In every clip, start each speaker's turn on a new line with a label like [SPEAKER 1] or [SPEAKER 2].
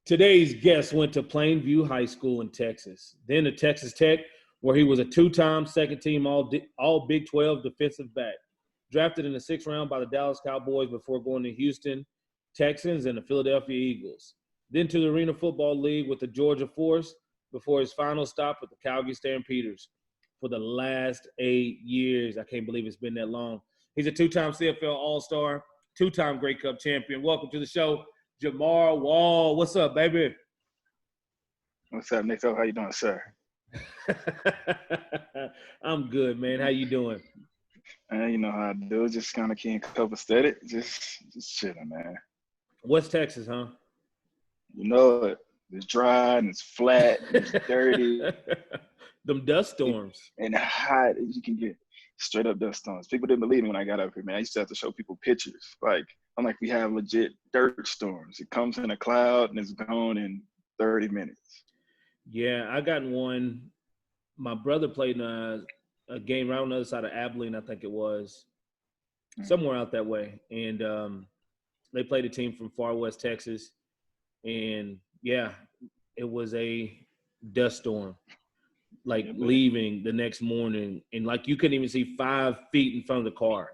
[SPEAKER 1] Today's guest went to Plainview High School in Texas, then to Texas Tech, where he was a two-time second-team all Big 12 defensive back. Drafted in the sixth round by the Dallas Cowboys before going to Houston Texans and the Philadelphia Eagles. Then to the Arena Football League with the Georgia Force before his final stop with the Calgary Stampeders for the last 8 years. I can't believe it's been that long. He's a two-time CFL All-Star, two-time Grey Cup champion. Welcome to the show, Jamar Wall. What's up, baby?
[SPEAKER 2] What's up, Nick? How you doing, sir?
[SPEAKER 1] I'm good, man. How you doing?
[SPEAKER 2] You know how I do. Just kind of keeping copacetic. Just chilling, man.
[SPEAKER 1] What's Texas, huh?
[SPEAKER 2] You know it. It's dry and it's flat and it's dirty.
[SPEAKER 1] Them dust storms.
[SPEAKER 2] And hot. You can get straight up dust storms. People didn't believe me when I got up here, man. I used to have to show people pictures. I'm like, we have legit dirt storms. It comes in a cloud and it's gone in 30 minutes.
[SPEAKER 1] Yeah, I got one. My brother played in a game right on the other side of Abilene, I think it was, somewhere out that way. And they played a team from far west Texas. And, yeah, it was a dust storm, leaving the next morning. And, you couldn't even see 5 feet in front of the car.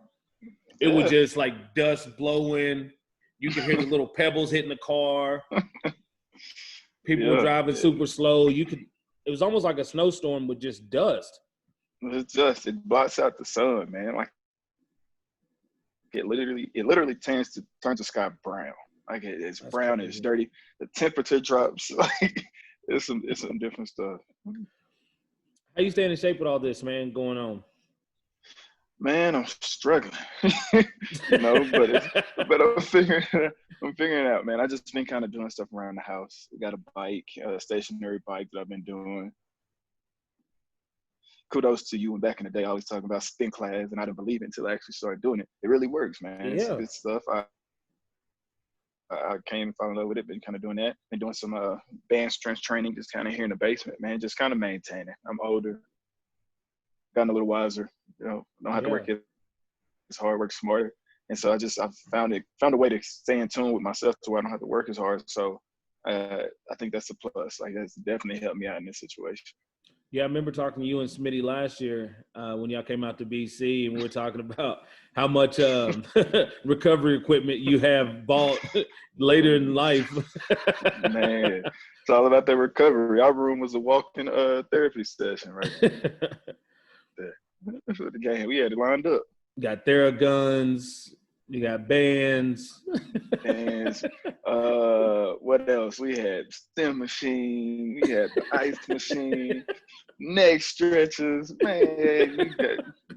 [SPEAKER 1] It was just like dust blowing. You could hear the little pebbles hitting the car. People were driving super slow. It was almost like a snowstorm with just dust.
[SPEAKER 2] It blots out the sun, man. Like it literally turns the sky brown. Like it's That's brown, crazy. It's dirty. The temperature drops. Like it's some different stuff.
[SPEAKER 1] How you staying in shape with all this, man, going on?
[SPEAKER 2] Man, I'm struggling, but I'm figuring it out, man. I just been kind of doing stuff around the house. We got a bike, a stationary bike that I've been doing. Kudos to you. And back in the day, I always talking about spin class, and I didn't believe it until I actually started doing it. It really works, man. Yeah. It's good stuff. I came and fell in love with it. Been kind of doing that. Been doing some band strength training, just kind of here in the basement, man. Just kind of maintaining. I'm older, gotten a little wiser. Don't have to work as hard, work smarter. And so I've found a way to stay in tune with myself to where I don't have to work as hard. So I think that's a plus. Like that's definitely helped me out in this situation.
[SPEAKER 1] Yeah, I remember talking to you and Smitty last year when y'all came out to BC, and we were talking about how much recovery equipment you have bought later in life.
[SPEAKER 2] Man, it's all about that recovery. Our room was a walk-in therapy session right there. The game we had it lined up.
[SPEAKER 1] Got Theraguns. You got bands.
[SPEAKER 2] What else? We had stem machine. We had the ice machine. Neck stretchers. Man,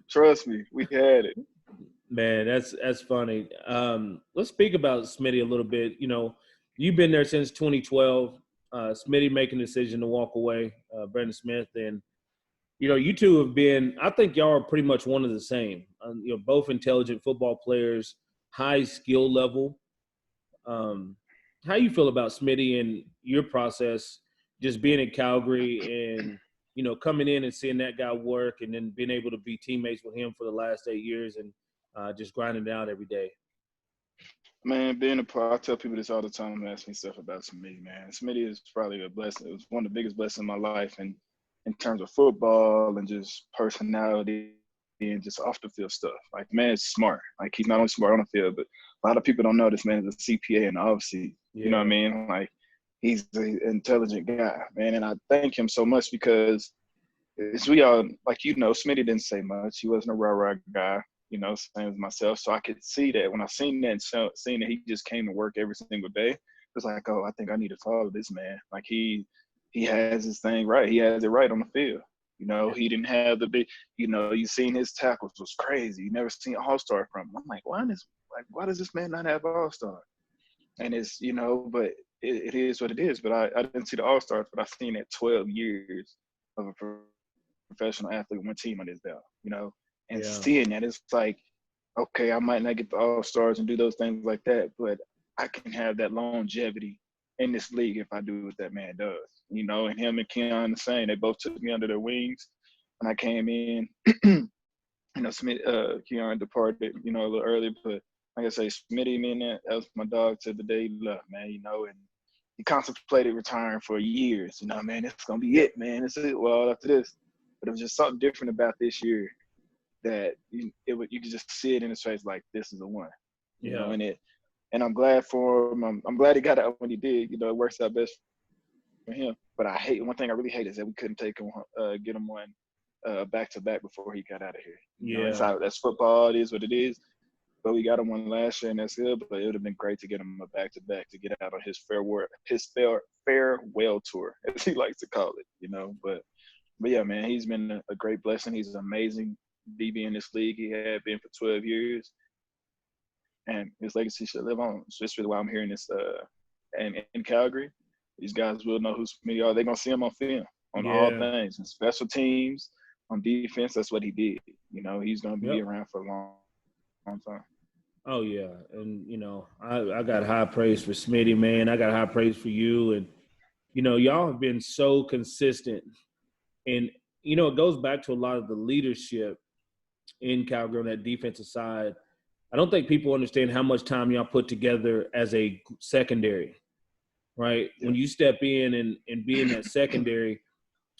[SPEAKER 2] trust me, we had it.
[SPEAKER 1] Man, that's funny. Let's speak about Smitty a little bit. You know, you've been there since 2012. Smitty making the decision to walk away, Brandon Smith, and you two have been, I think y'all are pretty much one of the same. Both intelligent football players, high skill level. How you feel about Smitty and your process, just being in Calgary and, coming in and seeing that guy work and then being able to be teammates with him for the last 8 years and just grinding it out every day?
[SPEAKER 2] Man, being a pro, I tell people this all the time when they ask me stuff about Smitty, man. Smitty is probably a blessing. It was one of the biggest blessings in my life. And in terms of football and just personality and just off the field stuff. Like, man, it's smart. Like, he's not only smart on the field, but a lot of people don't know this man is a CPA in the offseason. Yeah. You know what I mean? Like, he's an intelligent guy, man. And I thank him so much because as we all, Smitty didn't say much. He wasn't a rah-rah guy, same as myself. So I could see that when I seen that and seeing that he just came to work every single day, it was like, oh, I think I need to follow this man. Like, he has his thing right. He has it right on the field. He didn't have the big, you seen his tackles was crazy. You never seen an all-star from him. I'm like, why does this man not have all-star? And it's, but it is what it is. But I didn't see the all-stars, but I seen that 12 years of a professional athlete with one team on his belt, and seeing that, it's like, okay, I might not get the all-stars and do those things like that, but I can have that longevity in this league if I do what that man does, and him and Keon the same. They both took me under their wings when I came in. Keon departed, a little early, but like I say, Smitty, man, that was my dog to the day he left, man, and he contemplated retiring for years. You know, man, it's gonna be it, man. It's it. Well, after this, but it was just something different about this year that you could just see it in his face, like this is the one. You know, and I'm glad for him. I'm glad he got out when he did. You know, it works out best for him. But I hate one thing I really hate is that we couldn't take him, get him one back to back before he got out of here. You know, that's football. It is what it is. But we got him one last year, and that's good. But it would have been great to get him a back to back to get out on his farewell tour, as he likes to call it. You know, but yeah, man, he's been a great blessing. He's an amazing DB in this league. He had been for 12 years, and his legacy should live on. So that's really why I'm hearing this. And in Calgary, these guys will know who Smitty are. They're gonna see him on film on all things, and special teams, on defense. That's what he did. You know, he's gonna be around for a long time.
[SPEAKER 1] Oh yeah, and you know, I got high praise for Smitty, man. I got high praise for you, and you know, y'all have been so consistent, and you know, it goes back to a lot of the leadership in Calgary on that defensive side. I don't think people understand how much time y'all put together as a secondary, right? Yeah. When you step in and be in that secondary,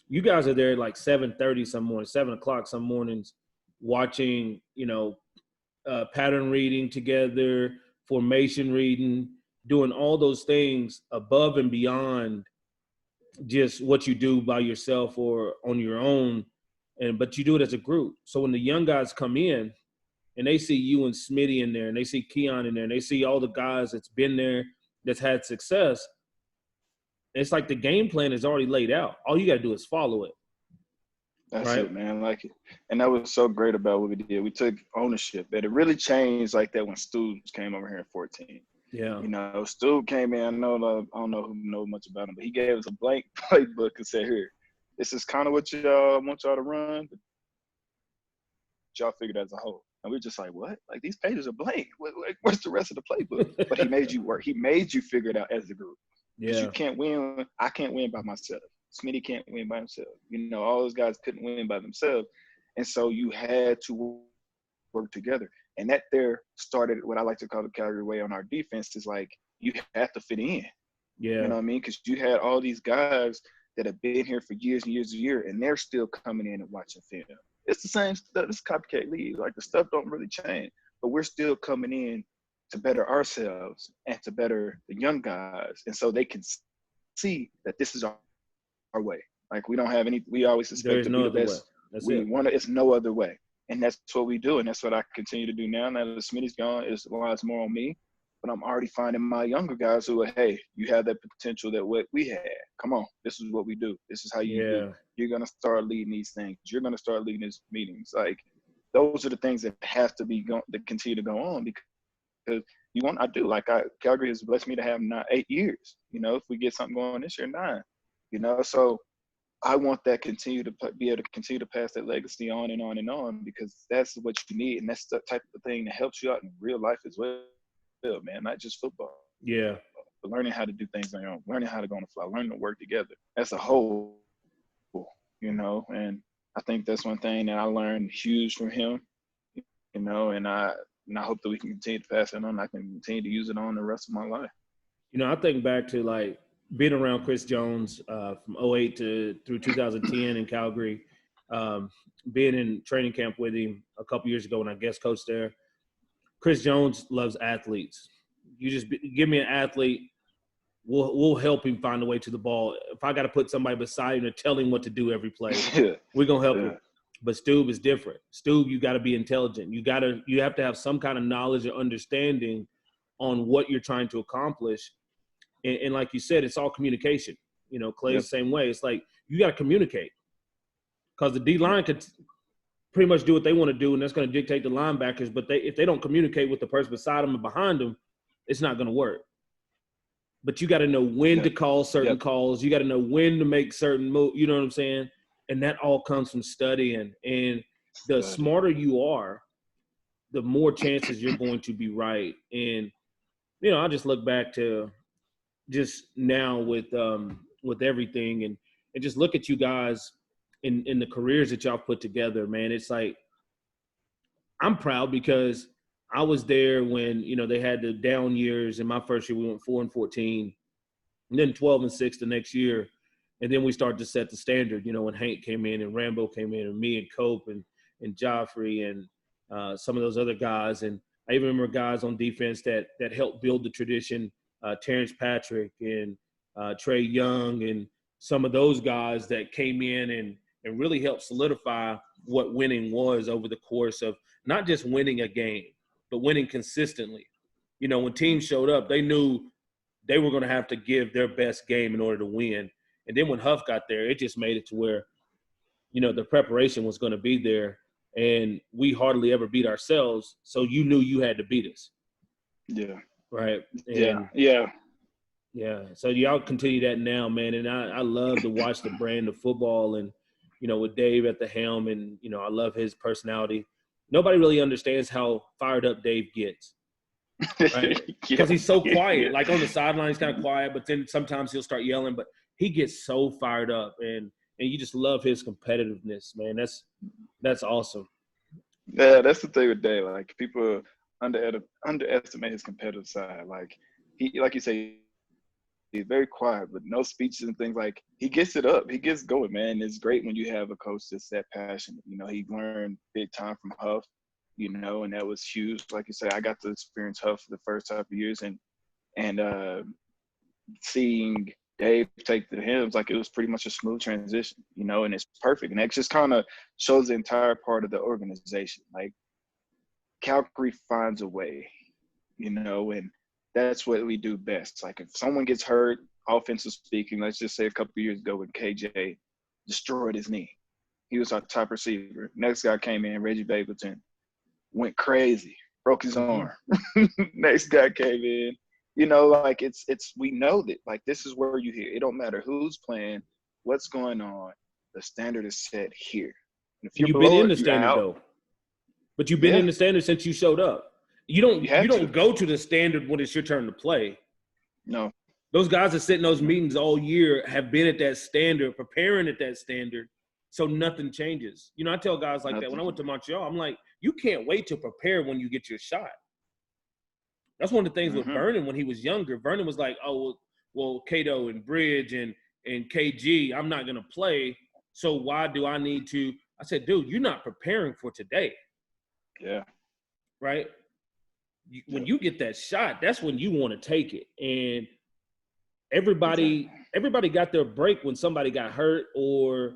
[SPEAKER 1] you guys are there at like 7:30 some mornings, 7 o'clock some mornings, watching, you know, pattern reading together, formation reading, doing all those things above and beyond just what you do by yourself or on your own, but you do it as a group. So when the young guys come in and they see you and Smitty in there, and they see Keon in there, and they see all the guys that's been there, that's had success, it's like the game plan is already laid out. All you got to do is follow it.
[SPEAKER 2] That's right? It, man. Like, and that was so great about what we did. We took ownership. But it really changed like that when Stu came over here in 14.
[SPEAKER 1] Yeah.
[SPEAKER 2] You know, Stu came in. I don't know who knows much about him, but he gave us a blank playbook and said, "Here, this is kind of what y'all want y'all to run, but y'all figured as a whole." And we're just like, "What? Like these pages are blank. What's the rest of the playbook?" But he made you work. He made you figure it out as a group. Because you can't win. I can't win by myself. Smitty can't win by himself. You know, all those guys couldn't win by themselves. And so you had to work together. And that there started what I like to call the Calgary way on our defense is like, you have to fit in.
[SPEAKER 1] Yeah.
[SPEAKER 2] You know what I mean? Because you had all these guys that have been here for years and years and years, and they're still coming in and watching film. It's the same stuff. It's copycat league. Like the stuff don't really change, but we're still coming in to better ourselves and to better the young guys. And so they can see that this is our way. Like we don't have any, we always expect to be the best. It's no other way. And that's what we do. And that's what I continue to do now. Now that Smitty's gone, it's more on me. But I'm already finding my younger guys who are, hey, you have that potential that what we had. Come on, this is what we do. This is how you do. You're going to start leading these things. You're going to start leading these meetings. Like those are the things that have to be that continue to go on because Calgary has blessed me to have 8 years. You know, if we get something going this year, 9. You know, so I want that be able to continue to pass that legacy on and on and on because that's what you need, and that's the type of thing that helps you out in real life as well, man. Not just football.
[SPEAKER 1] Yeah,
[SPEAKER 2] but learning how to do things on your own, learning how to go on the fly, learning to work together as a whole. You know, and I think that's one thing that I learned huge from him. You know, and I hope that we can continue to pass it on. I can continue to use it on the rest of my life.
[SPEAKER 1] You know, I think back to like being around Chris Jones from 08 through 2010 in Calgary, being in training camp with him a couple years ago when I guest coached there. Chris Jones loves athletes. You just give me an athlete, we'll help him find a way to the ball. If I got to put somebody beside him to tell him what to do every play, we're gonna help him. But Stube is different. Stube, you got to be intelligent. You have to have some kind of knowledge or understanding on what you're trying to accomplish. And like you said, it's all communication. You know, Clay's the same way. It's like you got to communicate because the D-line could pretty much do what they want to do, and that's going to dictate the linebackers. But if they don't communicate with the person beside them and behind them, it's not going to work. But you got to know when to call certain calls. You got to know when to make certain moves. You know what I'm saying? And that all comes from studying. And the smarter you are, the more chances you're going to be right. And, you know, I just look back to just now with everything and just look at you guys in the careers that y'all put together, man. It's like I'm proud because I was there when, you know, they had the down years. In my first year, we went 4-14. and then 12-6 the next year. And then we started to set the standard, when Hank came in and Rambo came in and me and Cope and Joffrey and some of those other guys. And I even remember guys on defense that helped build the tradition, Terrence Patrick and Trey Young and some of those guys that came in and really helped solidify what winning was over the course of not just winning a game, but winning consistently. When teams showed up, they knew they were going to have to give their best game in order to win. And then when Huff got there, it just made it to where, the preparation was going to be there, and we hardly ever beat ourselves. So you knew you had to beat us.
[SPEAKER 2] Yeah.
[SPEAKER 1] Right.
[SPEAKER 2] And,
[SPEAKER 1] yeah. So y'all continue that now, man. And I love to watch the brand of football and, with Dave at the helm, and, I love his personality. Nobody really understands how fired up Dave gets. Right? Because he's so quiet. Like on the sideline, he's kind of quiet, but then sometimes he'll start yelling. But he gets so fired up, and you just love his competitiveness, man. That's awesome.
[SPEAKER 2] Yeah, that's the thing with Dave. Like people underestimate his competitive side. Like like you say, he's very quiet, but no speeches and things. Like he gets it up, he gets going, man. It's great when you have a coach that's that passionate. He learned big time from Huff, and that was huge. Like you say, I got to experience Huff for the first couple of years, and seeing Dave take the hymns, like it was pretty much a smooth transition, and it's perfect. And that just kind of shows the entire part of the organization. Like Calgary finds a way, and that's what we do best. Like if someone gets hurt, offensive speaking, let's just say a couple of years ago when KJ destroyed his knee. He was our top receiver. Next guy came in, Reggie Bableton, went crazy, broke his arm. Next guy came in. Like it's we know that like this is where you hear. It don't matter who's playing, what's going on. The standard is set here. And if
[SPEAKER 1] you've been in the standard though. But you've been in the standard since you showed up. You don't go to the standard when it's your turn to play.
[SPEAKER 2] No.
[SPEAKER 1] Those guys that sit in those meetings all year have been at that standard, preparing at that standard, so nothing changes. I tell guys like that. When I went to Montreal, I'm like, you can't wait to prepare when you get your shot. That's one of the things with Vernon when he was younger. Vernon was like, oh, well, Cato and Bridge and KG, I'm not going to play, so why do I need to? I said, dude, you're not preparing for today.
[SPEAKER 2] Yeah.
[SPEAKER 1] Right? When you get that shot, that's when you want to take it. And everybody got their break when somebody got hurt or,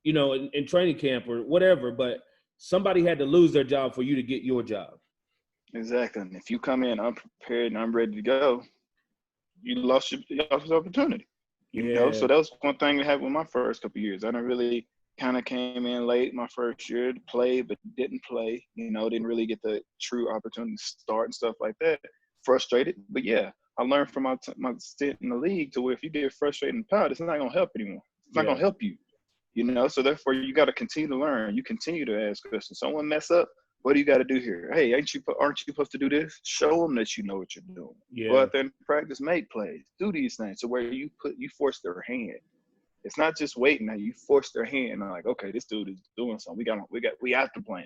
[SPEAKER 1] in training camp or whatever, but somebody had to lose their job for you to get your job.
[SPEAKER 2] Exactly. And if you come in unprepared and unready to go, you lost your opportunity. So that was one thing that happened with my first couple of years. I didn't really kind of came in late my first year to play, but didn't play. Didn't really get the true opportunity to start and stuff like that. Frustrated, but yeah, I learned from my stint in the league to where if you get frustrated and proud, it's not gonna help anymore. It's not gonna help you. So therefore you got to continue to learn. You continue to ask questions. Someone mess up, what do you got to do here? Hey, aren't you supposed to do this? Show them that you know what you're doing. Go out there and practice, make plays, do these things. So where you force their hand. It's not just waiting. Now you force their hand. I'm like, okay, this dude is doing something. We have to play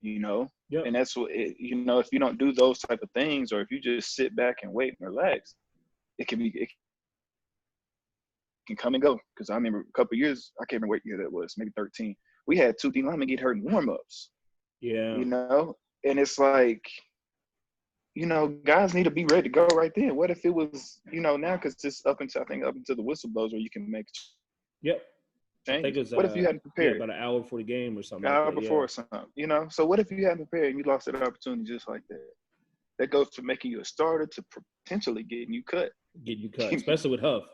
[SPEAKER 2] him. And that's what if you don't do those type of things, or if you just sit back and wait and relax, it can come and go. Because I remember a couple of years, I can't remember what year that was, maybe 13. We had 2 D linemen get hurt in warm-ups.
[SPEAKER 1] Yeah.
[SPEAKER 2] And it's like, guys need to be ready to go right then. What if it was, now because it's up until the whistle blows where you can make changes. What if you hadn't prepared?
[SPEAKER 1] About an hour before the game or something.
[SPEAKER 2] An hour before or something. So what if you hadn't prepared and you lost that opportunity just like that? That goes to making you a starter to potentially getting you cut.
[SPEAKER 1] Especially with Huff.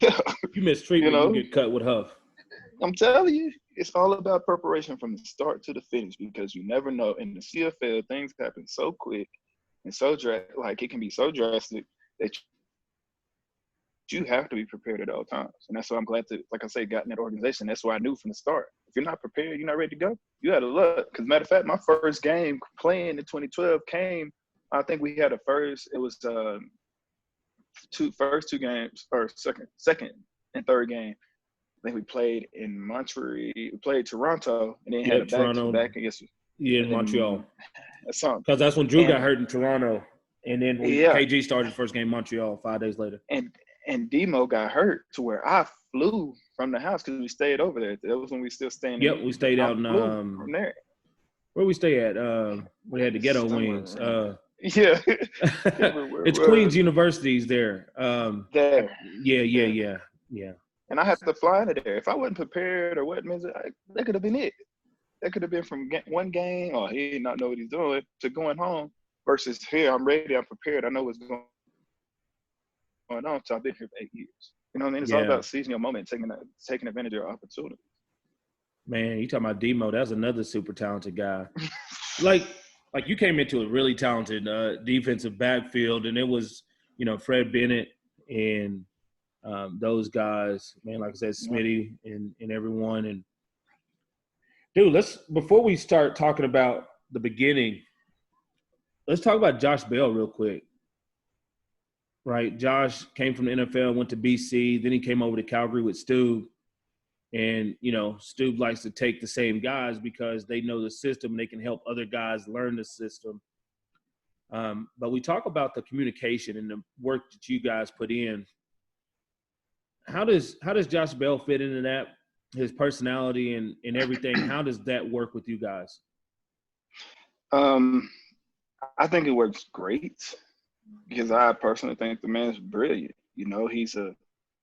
[SPEAKER 2] Yeah.
[SPEAKER 1] You miss treatment, you get cut with Huff.
[SPEAKER 2] I'm telling you, it's all about preparation from the start to the finish, because you never know. In the CFL, things happen so quick and so it can be so drastic that you have to be prepared at all times. And that's why I'm glad to, like I say, got in that organization. That's why I knew from the start. If you're not prepared, you're not ready to go, you had to look. Because matter of fact, my first game playing in 2012 came, I think we had first two games, or second and third game. I think we played in Montreal. We played Toronto, and then had a back-to-back against
[SPEAKER 1] in Montreal.
[SPEAKER 2] That's something.
[SPEAKER 1] Because that's when Drew got hurt in Toronto. And then when
[SPEAKER 2] Yeah.
[SPEAKER 1] KG started his first game in Montreal 5 days later.
[SPEAKER 2] And Demo got hurt to where I flew from the house because we stayed over there. That was when we still staying.
[SPEAKER 1] Yep, we stayed out in
[SPEAKER 2] from there.
[SPEAKER 1] Where we stay at? We had the ghetto wings.
[SPEAKER 2] Yeah.
[SPEAKER 1] It's Queens University's there.
[SPEAKER 2] There.
[SPEAKER 1] Yeah.
[SPEAKER 2] And I had to fly into there. If I wasn't prepared or wasn't, that could have been it. That could have been from one game, or he did not know what he's doing, to going home, versus here, I'm ready, I'm prepared, I know what's going on. So I've been here for 8 years. You know what I mean? It's all about seizing your moment, taking advantage of your opportunity.
[SPEAKER 1] Man, you talking about Demo? That's another super talented guy. like you came into a really talented defensive backfield, and it was, Fred Bennett and those guys, man, like I said, Smitty and everyone. And dude, before we start talking about the beginning, let's talk about Josh Bell real quick. Right, Josh came from the NFL, went to BC, then he came over to Calgary with Stu. And, Stu likes to take the same guys because they know the system and they can help other guys learn the system. But we talk about the communication and the work that you guys put in. How does Josh Bell fit into that, his personality and everything? How does that work with you guys?
[SPEAKER 2] I think it works great because I personally think the man's brilliant. He's a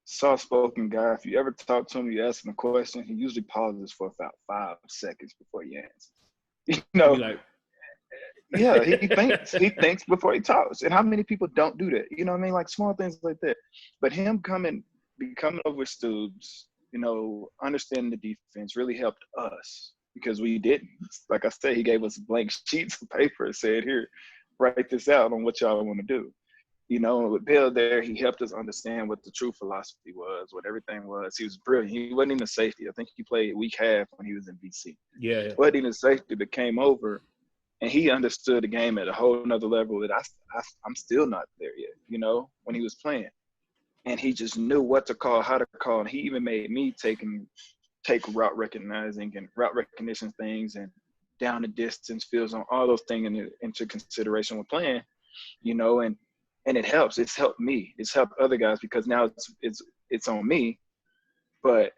[SPEAKER 2] soft-spoken guy. If you ever talk to him, you ask him a question, he usually pauses for about 5 seconds before he answers. Yeah, he thinks before he talks. And how many people don't do that? You know what I mean? Like small things like that. But him becoming over Stoops, understanding the defense really helped us because we didn't. Like I said, he gave us blank sheets of paper and said, here, write this out on what y'all want to do. With Bill there, he helped us understand what the true philosophy was, what everything was. He was brilliant. He wasn't even a safety. I think he played week half when he was in BC.
[SPEAKER 1] Yeah.
[SPEAKER 2] Wasn't even a safety, but came over, and he understood the game at a whole nother level that I'm still not there yet, when he was playing. And he just knew what to call, how to call. And he even made me take route recognizing and route recognition things and down the distance, fields on all those things into consideration when playing, and it helps. It's helped me. It's helped other guys because now it's on me, but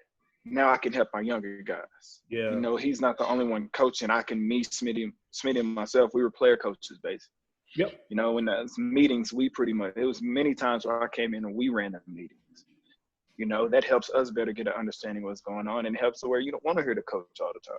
[SPEAKER 2] now I can help my younger guys.
[SPEAKER 1] Yeah.
[SPEAKER 2] He's not the only one coaching. I can meet Smitty and myself. We were player coaches, basically.
[SPEAKER 1] Yep.
[SPEAKER 2] In those meetings, it was many times where I came in and we ran the meetings. That helps us better get an understanding of what's going on, and it helps to where you don't want to hear the coach all the time.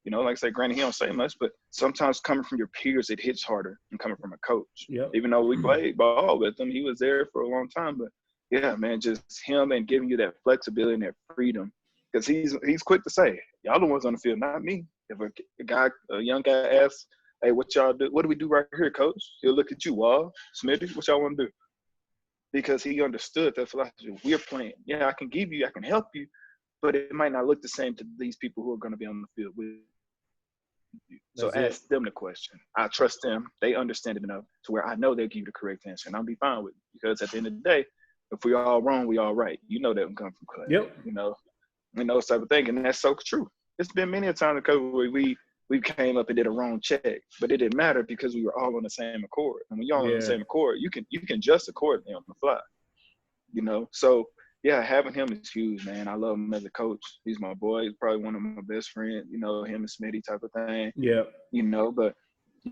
[SPEAKER 2] Like I said, granted, he don't say much, but sometimes coming from your peers, it hits harder than coming from a coach.
[SPEAKER 1] Yep.
[SPEAKER 2] Even though we played ball with him, he was there for a long time. But yeah, man, just him and giving you that flexibility and that freedom, because he's quick to say, y'all the ones on the field, not me. If a young guy asks, hey, what y'all do? What do we do right here, coach? He'll look at you, Wall, Smitty, what y'all want to do? Because he understood that philosophy. We're playing. Yeah, I can help you, but it might not look the same to these people who are going to be on the field with you. So ask them the question. I trust them. They understand it enough to where I know they'll give you the correct answer, and I'll be fine with it. Because at the end of the day, if we're all wrong, we all right. That will come from class.
[SPEAKER 1] Yep.
[SPEAKER 2] Those type of things, and that's so true. It's been many a time where we came up and did a wrong check, but it didn't matter because we were all on the same accord. And when you're all on the same accord, you can adjust accordingly on the fly. So yeah, having him is huge, man. I love him as a coach. He's my boy. He's probably one of my best friends, him and Smitty type of thing.
[SPEAKER 1] Yeah.
[SPEAKER 2] But,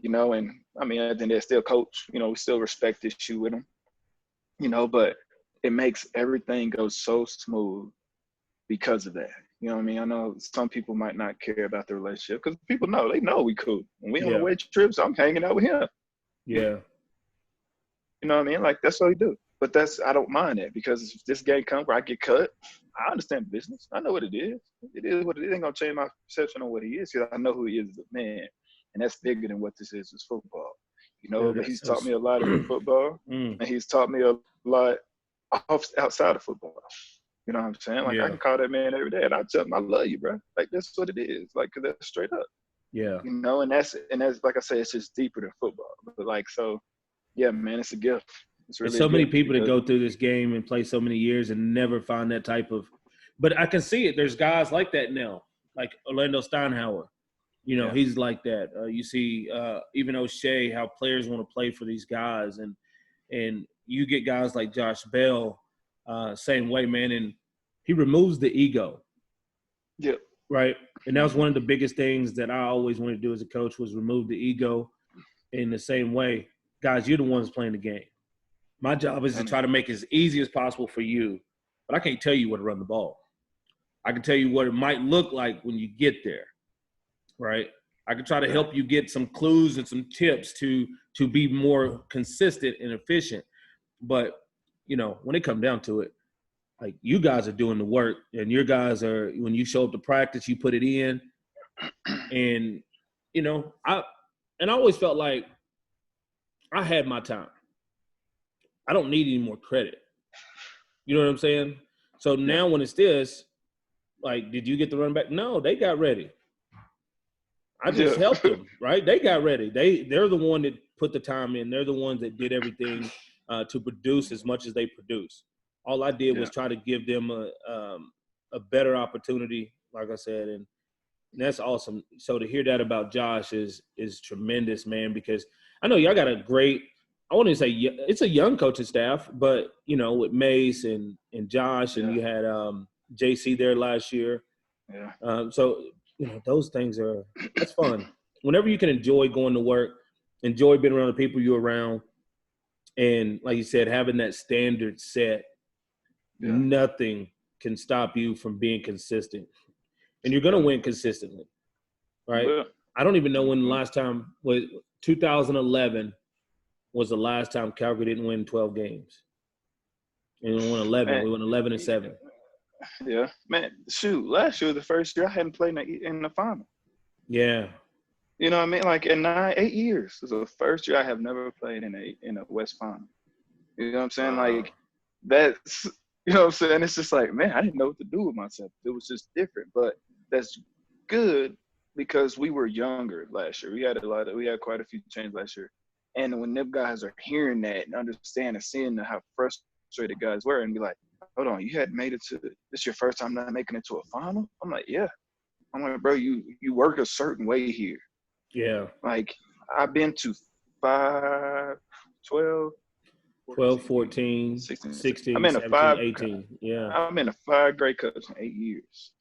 [SPEAKER 2] and I mean, I think they're still coach, we still respect this shoe with him, but it makes everything go so smooth because of that. You know what I mean? I know some people might not care about the relationship because people know, they know we cool. When we on the away trips, I'm hanging out with him.
[SPEAKER 1] Yeah.
[SPEAKER 2] You know what I mean? Like, that's what we do. But I don't mind that because if this game comes where I get cut, I understand business. I know what it is. It is what it is. It ain't going to change my perception on what he is because I know who he is as a man. And that's bigger than what this is football. But he's taught me a lot in football, and he's taught me a lot outside of football. You know what I'm saying? Like, I can call that man every day, and I tell him, I love you, bro. Like, that's what it is. Like, because that's straight up.
[SPEAKER 1] Yeah.
[SPEAKER 2] And that's like I said, it's just deeper than football. But, like, so, yeah, man, it's a gift. It's really
[SPEAKER 1] so many people that go through this game and play so many years and never find that type of – but I can see it. There's guys like that now, like Orlando Steinhauer. You know,
[SPEAKER 2] Yeah.
[SPEAKER 1] he's like that. You see, even O'Shea, how players want to play for these guys, and you get guys like Josh Bell, same way, man. And he removes the ego,
[SPEAKER 2] Yep.
[SPEAKER 1] right? And that was one of the biggest things that I always wanted to do as a coach was remove the ego. In the same way, guys, you're the ones playing the game. My job is to try to make it as easy as possible for you, but I can't tell you where to run the ball. I can tell you what it might look like when you get there, right? I can try to help you get some clues and some tips to be more consistent and efficient. But, you know, when it comes down to it, like you guys are doing the work, and your guys are, when you show up to practice, you put it in. And, you know, I always felt like I had my time. I don't need any more credit. You know what I'm saying? So now when it's this, like, did you get the run back? No, they got ready. I just helped them, right? They got ready. They're the one that put the time in. They're the ones that did everything to produce as much as they produce. All I did was try to give them a better opportunity, like I said, and that's awesome. So to hear that about Josh is tremendous, man, because I know y'all got a great, I wouldn't say it's a young coaching staff, but, you know, with Mace and Josh, and you had JC there last year.
[SPEAKER 2] Yeah.
[SPEAKER 1] So, you know, those things that's fun. Whenever you can enjoy going to work, enjoy being around the people you're around, and like you said, having that standard set, nothing can stop you from being consistent. And you're going to win consistently, right?
[SPEAKER 2] Yeah.
[SPEAKER 1] I don't even know when the last time was 2011 was the last time Calgary didn't win 12 games. And we won 11.
[SPEAKER 2] Man,
[SPEAKER 1] we won 11-7.
[SPEAKER 2] Yeah, man. Shoot, last year was the first year I hadn't played in the final.
[SPEAKER 1] Yeah.
[SPEAKER 2] You know what I mean? Like in 8 years, it was the first year I have never played in a West final. You know what I'm saying?
[SPEAKER 1] Wow.
[SPEAKER 2] Like that's, you know what I'm saying? It's just like, man, I didn't know what to do with myself. It was just different, but that's good because we were younger last year. We had quite a few changes last year, and when them guys are hearing that and understand and seeing how frustrated guys were, and be like, hold on, you hadn't made it to this your first time not making it to a final? I'm like, yeah. I'm like, bro, you work a certain way here.
[SPEAKER 1] Yeah.
[SPEAKER 2] Like I've been to 5, 12,
[SPEAKER 1] 14, 16,
[SPEAKER 2] I'm in a
[SPEAKER 1] 17, 18. Yeah.
[SPEAKER 2] I'm in a 5 grade coach in 8 years.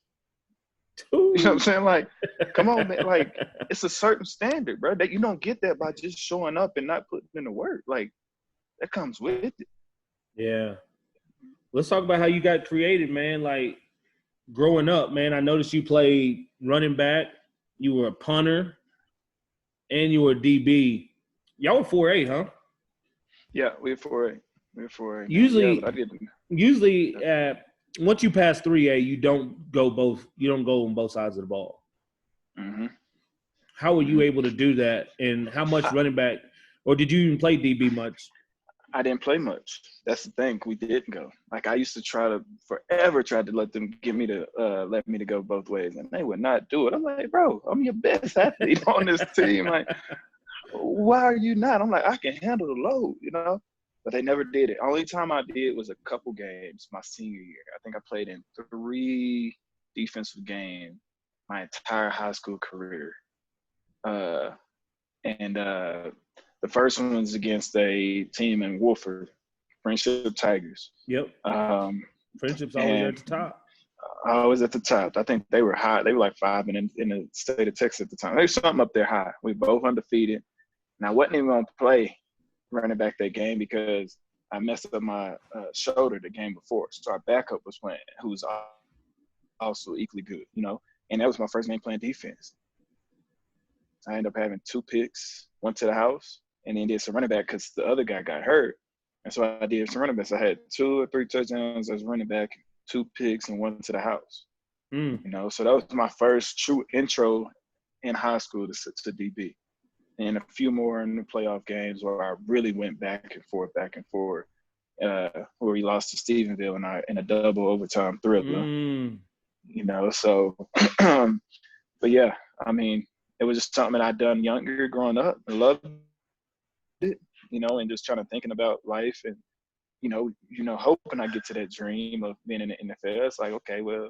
[SPEAKER 2] You know what I'm saying? Like, come on, man. Like, it's a certain standard, bro. That you don't get that by just showing up and not putting in the work. Like, that comes with it.
[SPEAKER 1] Yeah. Let's talk about how you got created, man. Like, growing up, man, I noticed you played running back, you were a punter, and you were a DB. Y'all were 4A, huh?
[SPEAKER 2] Yeah, we're 4A. We're 4A.
[SPEAKER 1] Usually,
[SPEAKER 2] yeah, but I didn't.
[SPEAKER 1] Once you pass 3A, you don't go on both sides of the ball.
[SPEAKER 2] Mm-hmm.
[SPEAKER 1] How were you able to do that? And how much running back, or did you even play DB much?
[SPEAKER 2] I didn't play much. That's the thing. We didn't go. Like I used to forever try to let them let me to go both ways, and they would not do it. I'm like, bro, I'm your best athlete on this team. Like, why are you not? I'm like, I can handle the load, you know. But they never did it. Only time I did was a couple games my senior year. I think I played in 3 defensive games my entire high school career. The first one was against a team in Wolford, Friendship Tigers.
[SPEAKER 1] Yep. Friendship's always at the top.
[SPEAKER 2] I was at the top. I think they were high. They were like 5 in the state of Texas at the time. There's something up there high. We both undefeated. And I wasn't even going to play running back that game because I messed up my shoulder the game before. So our backup was playing, who was also equally good, you know. And that was my first game playing defense. I ended up having 2 picks, 1 to the house, and then did some running back because the other guy got hurt. And so I did some running backs. I had 2 or 3 touchdowns as running back, 2 picks, and 1 to the house. You know, so that was my first true intro in high school to DB. And a few more in the playoff games where I really went back and forth, where we lost to Stephenville in a double overtime thriller. You know, so, but yeah, I mean, it was just something that I'd done younger growing up. I loved it, you know, and just thinking about life and, you know, hoping I get to that dream of being in the NFL. It's like, okay, well,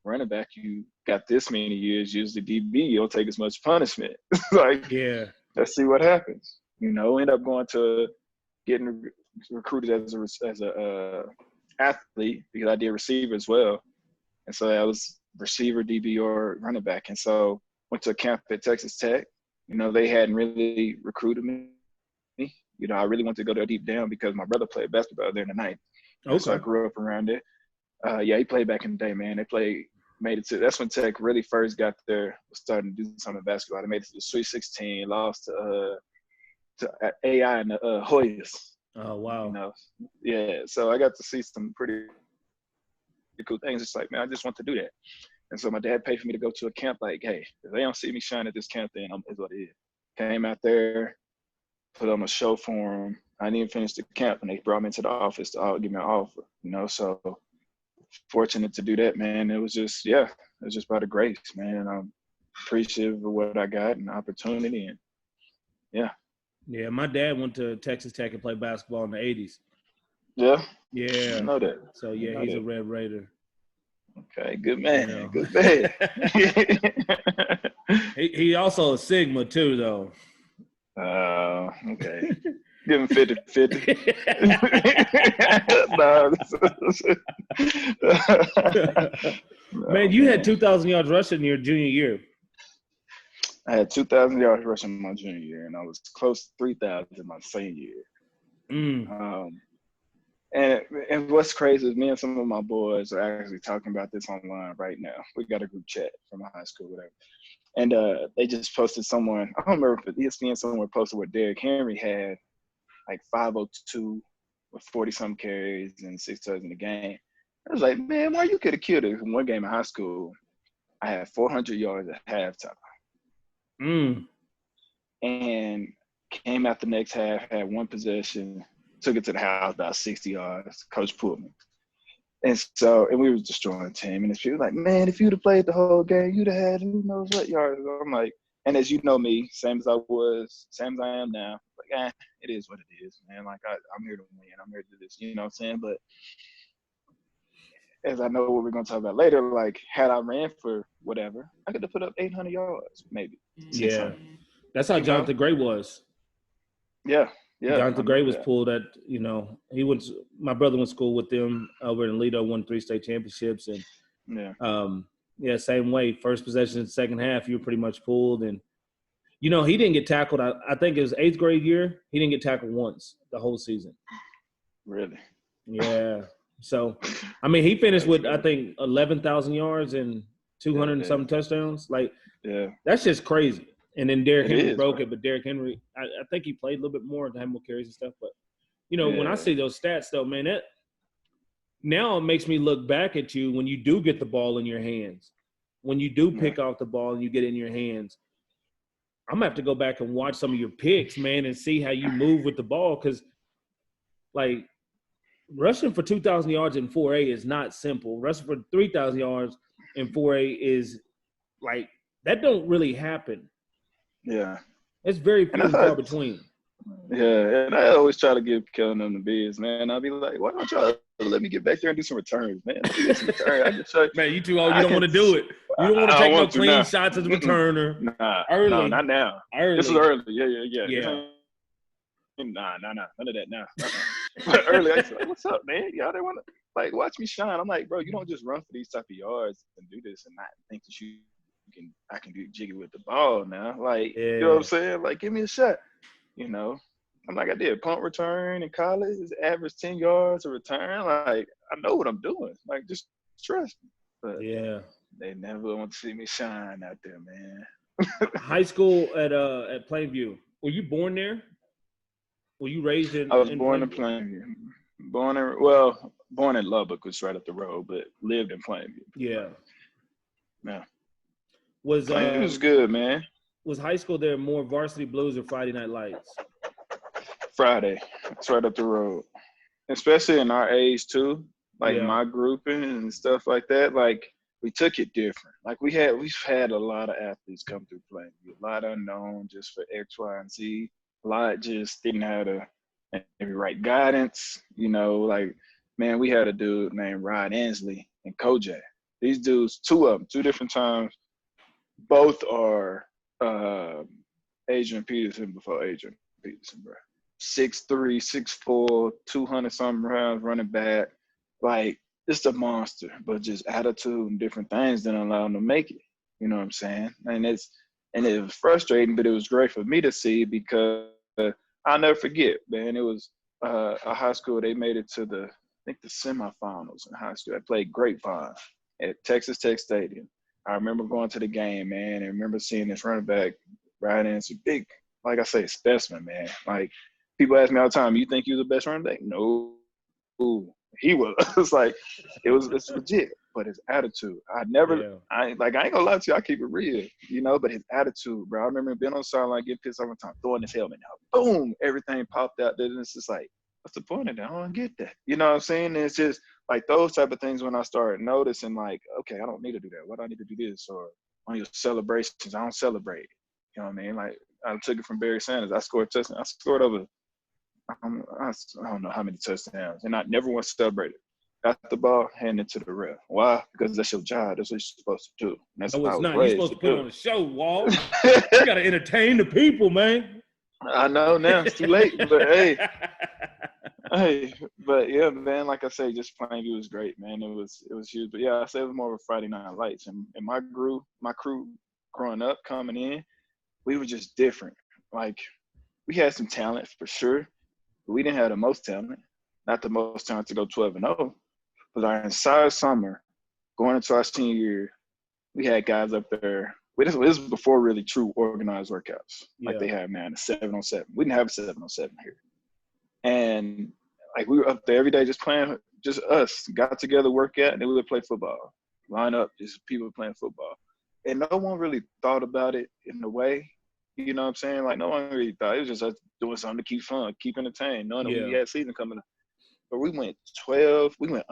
[SPEAKER 2] running back, you got this many years. Usually DB, you don't take as much punishment. Like,
[SPEAKER 1] Yeah.
[SPEAKER 2] let's see what happens. End up going to getting recruited as a athlete because I did receiver as well, and so I was receiver, DB, or running back. And so went to a camp at Texas Tech. They hadn't really recruited me. I really wanted to go there deep down because my brother played basketball there in the night.
[SPEAKER 1] Okay.
[SPEAKER 2] So I grew up around it. Yeah, he played back in the day, man. Made it to. That's when Tech really first got there, was starting to do something in basketball. They made it to the Sweet 16, lost to AI and the Hoyas.
[SPEAKER 1] Oh, wow.
[SPEAKER 2] Yeah. So I got to see some pretty cool things. It's like, man, I just want to do that. And so my dad paid for me to go to a camp. Like, hey, if they don't see me shine at this camp, then is what it is. Came out there, put on a show for them. I didn't even finish the camp, and they brought me into the office to give me an offer. So fortunate to do that, man. It was just by the grace, man. I'm appreciative of what I got and the opportunity, and yeah.
[SPEAKER 1] Yeah, my dad went to Texas Tech and played basketball in the 80s.
[SPEAKER 2] Yeah?
[SPEAKER 1] Yeah.
[SPEAKER 2] I know that.
[SPEAKER 1] So, yeah, he's a Red Raider.
[SPEAKER 2] Okay, good man. Good man.
[SPEAKER 1] he also a Sigma, too, though.
[SPEAKER 2] Okay. Give him 50-50.
[SPEAKER 1] Man, you had 2,000 yards rushing your junior year.
[SPEAKER 2] I had 2,000 yards rushing my junior year, and I was close to 3,000 my senior year. And what's crazy is me and some of my boys are actually talking about this online right now. We got a group chat from high school, whatever. And they just posted someone, I don't remember if ESPN somewhere posted where Derrick Henry had like 502 with 40-some carries and 6 touchdowns in the game. I was like, man, why you could have killed it in one game in high school. I had 400 yards at halftime. And came out the next half, had one possession, took it to the house about 60 yards. Coach pulled me. And we was destroying the team. And people like, man, if you'd have played the whole game, you'd have had who knows what yards. I'm like, and as you know me, same as I am now, like, it is what it is, man. Like, I'm here to win. I'm here to do this, you know what I'm saying? But as I know what we're going to talk about later, like, had I ran for whatever, I could have put up 800 yards, maybe. 600.
[SPEAKER 1] Yeah. That's how Jonathan Gray was.
[SPEAKER 2] Yeah. Yeah.
[SPEAKER 1] Jonathan Gray was pulled at, my brother went to school with them over in Lido, won 3 state championships. And, same way. First possession, second half, you were pretty much pulled. And, he didn't get tackled. I think it was 8th grade year. He didn't get tackled once the whole season.
[SPEAKER 2] Really?
[SPEAKER 1] Yeah. So, he finished with, I think, 11,000 yards and 200 and something touchdowns. Like, that's just crazy. And then Derrick Henry broke it, but Derrick Henry, I think he played a little bit more to have more carries and stuff. But, when I see those stats, though, man, that now it makes me look back at you when you do get the ball in your hands. When you do pick off the ball and you get it in your hands, I'm going to have to go back and watch some of your picks, man, and see how you move with the ball. Because, like, rushing for 2,000 yards in 4A is not simple. Rushing for 3,000 yards in 4A is, like, that don't really happen.
[SPEAKER 2] Yeah.
[SPEAKER 1] It's very few and far between.
[SPEAKER 2] Yeah, and I always try to give Kellen them the biz, man. I'll be like, why don't y'all let me get back there and do some returns, man?
[SPEAKER 1] Man, you too old. You don't want to do it. You don't want to take no clean shots as a returner.
[SPEAKER 2] Early. No, not now.
[SPEAKER 1] Early.
[SPEAKER 2] This is early. Yeah. Nah. None of that now. But early, I said, what's up, man? Y'all they want to, like, watch me shine. I'm like, bro, you don't just run for these type of yards and do this and not think that I can do jiggy with the ball now. Like, you know what I'm saying? Like, give me a shot. I'm like, I did punt return in college, average 10 yards a return. Like, I know what I'm doing. Like, just trust me. But they never want to see me shine out there, man.
[SPEAKER 1] High school at Plainview. Were you born there? Were you raised in?
[SPEAKER 2] I was born in Plainview. Born in Lubbock, which is right up the road, but lived in Plainview.
[SPEAKER 1] Yeah.
[SPEAKER 2] Yeah.
[SPEAKER 1] Plainview
[SPEAKER 2] was good, man.
[SPEAKER 1] Was high school there more Varsity Blues or Friday Night Lights?
[SPEAKER 2] Friday. It's right up the road. Especially in our age too. Like my grouping and stuff like that. Like, we took it different. Like, we've had a lot of athletes come through Plainview. A lot unknown just for X, Y, and Z. A lot just didn't have the maybe right guidance. Like, man, we had a dude named Rod Ansley in Kojak. These dudes, two of them, two different times, both are Adrian Peterson before Adrian Peterson, bro. 6'3", 6'4", 200-something rounds running back. Like, it's a monster, but just attitude and different things didn't allow him to make it. You know what I'm saying? And it was frustrating, but it was great for me to see because I'll never forget, man. It was a high school. They made it to I think the semifinals in high school. I played Grapevine at Texas Tech Stadium. I remember going to the game, man, and I remember seeing this running back right in. It's a big, like I say, specimen, man. Like, people ask me all the time, you think he was the best running back? No, he was. It's legit. But his attitude, I ain't gonna lie to you, I keep it real, but his attitude, bro. I remember being on the sideline, getting pissed off one time, throwing his helmet out. Boom, everything popped out there. And it's just like, what's the point of that? I don't get that. You know what I'm saying? And it's just like those type of things when I started noticing, like, okay, I don't need to do that. Why do I need to do this? Or on your celebrations, I don't celebrate it. You know what I mean? Like, I took it from Barry Sanders. I scored a touchdown. I scored over, I don't know how many touchdowns, and I never once celebrated. Got the ball, hand it to the ref. Why? Because that's your job. That's what you're supposed to do. And that's
[SPEAKER 1] no,
[SPEAKER 2] how
[SPEAKER 1] it's
[SPEAKER 2] I was
[SPEAKER 1] not.
[SPEAKER 2] raised.
[SPEAKER 1] You're supposed to put on a show, Wall. You got to entertain the people, man.
[SPEAKER 2] I know now. It's too late. But, but, yeah, man, like I say, just Plainview was great, man. It was huge. But, yeah, I say it was more of a Friday Night Lights. And my crew growing up, coming in, we were just different. Like, we had some talent for sure, but we didn't have the most talent. Not the most talent to go 12-0. But our entire summer, going into our senior year, we had guys up there. This was before really true organized workouts like they have now, the 7-on-7. We didn't have a 7-on-7 here. And, like, we were up there every day just playing, just us, got together, work out, and then we would play football. Line up, just people playing football. And no one really thought about it in a way. You know what I'm saying? Like, no one really thought. It was just us doing something to keep fun, keep entertained, knowing that we had season coming up. But we went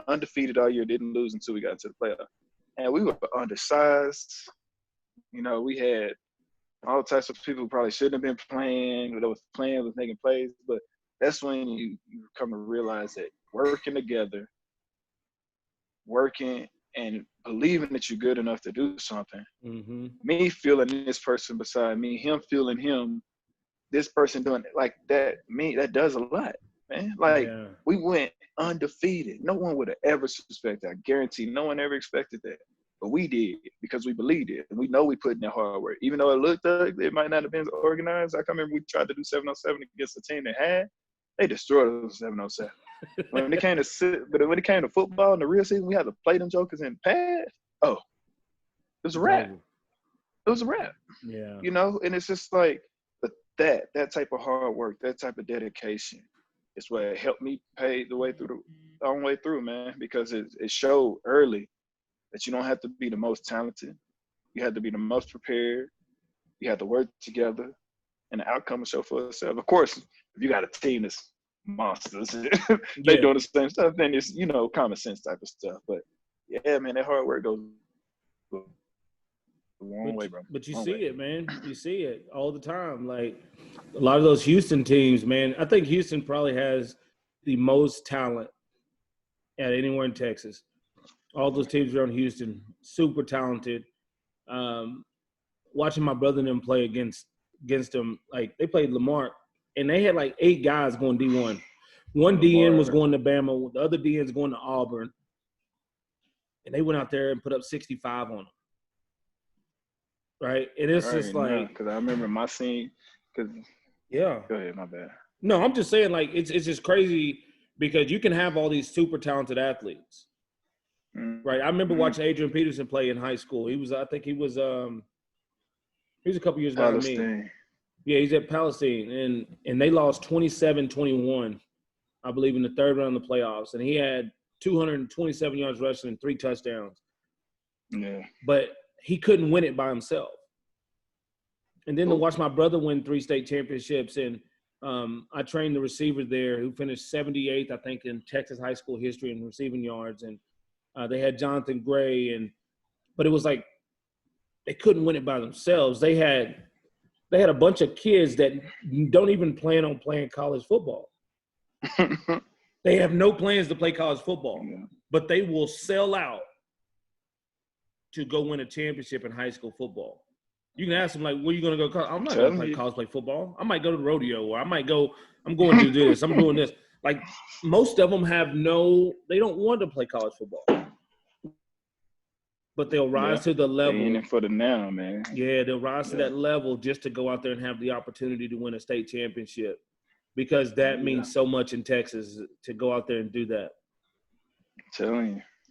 [SPEAKER 2] undefeated all year, didn't lose until we got into the playoff. And we were undersized. We had all types of people who probably shouldn't have been playing, that was playing, was making plays. But that's when you come to realize that working together, working and believing that you're good enough to do something, me feeling this person beside me, him feeling him, this person doing it like that, that does a lot. Man, like, we went undefeated. No one would have ever suspected. I guarantee no one ever expected that. But we did because we believed it. And we know we put in that hard work. Even though it looked like it might not have been organized. I can remember we tried to do 7-on-7 against a team that had. They destroyed us 7-on-7. When it came to football in the real season, we had to play them jokers in pads. Oh, it was a wrap. It was a wrap.
[SPEAKER 1] Yeah.
[SPEAKER 2] And it's just like, but that type of hard work, that type of dedication, it's what helped me pay the way through, man, because it showed early that you don't have to be the most talented. You have to be the most prepared. You have to work together, and the outcome will show for itself. Of course, if you got a team that's monsters, they doing the same stuff, then it's, common sense type of stuff. But, yeah, man, that hard work goes a long way, bro.
[SPEAKER 1] But you see it, man. You see it all the time. Like, a lot of those Houston teams, man, I think Houston probably has the most talent at anywhere in Texas. All those teams around Houston, super talented. Watching my brother and them play against them, like, they played Lamar, and they had like 8 guys going D1. One DN was going to Bama, the other DN's going to Auburn, and they went out there and put up 65 on them. Right, and it's just like,
[SPEAKER 2] because I remember my scene. Go ahead, my bad.
[SPEAKER 1] No, I'm just saying, like, it's just crazy because you can have all these super talented athletes, right? I remember watching Adrian Peterson play in high school. He was a couple years behind me. Yeah, he's at Palestine, and they lost 27-21, I believe, in the third round of the playoffs, and he had 227 yards rushing and 3 touchdowns.
[SPEAKER 2] Yeah,
[SPEAKER 1] but he couldn't win it by himself. And then to watch my brother win 3 state championships, and I trained the receiver there who finished 78th, I think, in Texas high school history in receiving yards. And they had Jonathan Gray, but it was like they couldn't win it by themselves. They had a bunch of kids that don't even plan on playing college football. They have no plans to play college football, but they will sell out to go win a championship in high school football. You can ask them, like, where are you going to go? I'm not going to play college play football. I might go to the rodeo, or I'm going to do this. I'm doing this. Like, most of them they don't want to play college football. But they'll rise to the level.
[SPEAKER 2] They're in it for the now, man.
[SPEAKER 1] Yeah, they'll rise to that level just to go out there and have the opportunity to win a state championship, because that means so much in Texas to go out there and do that.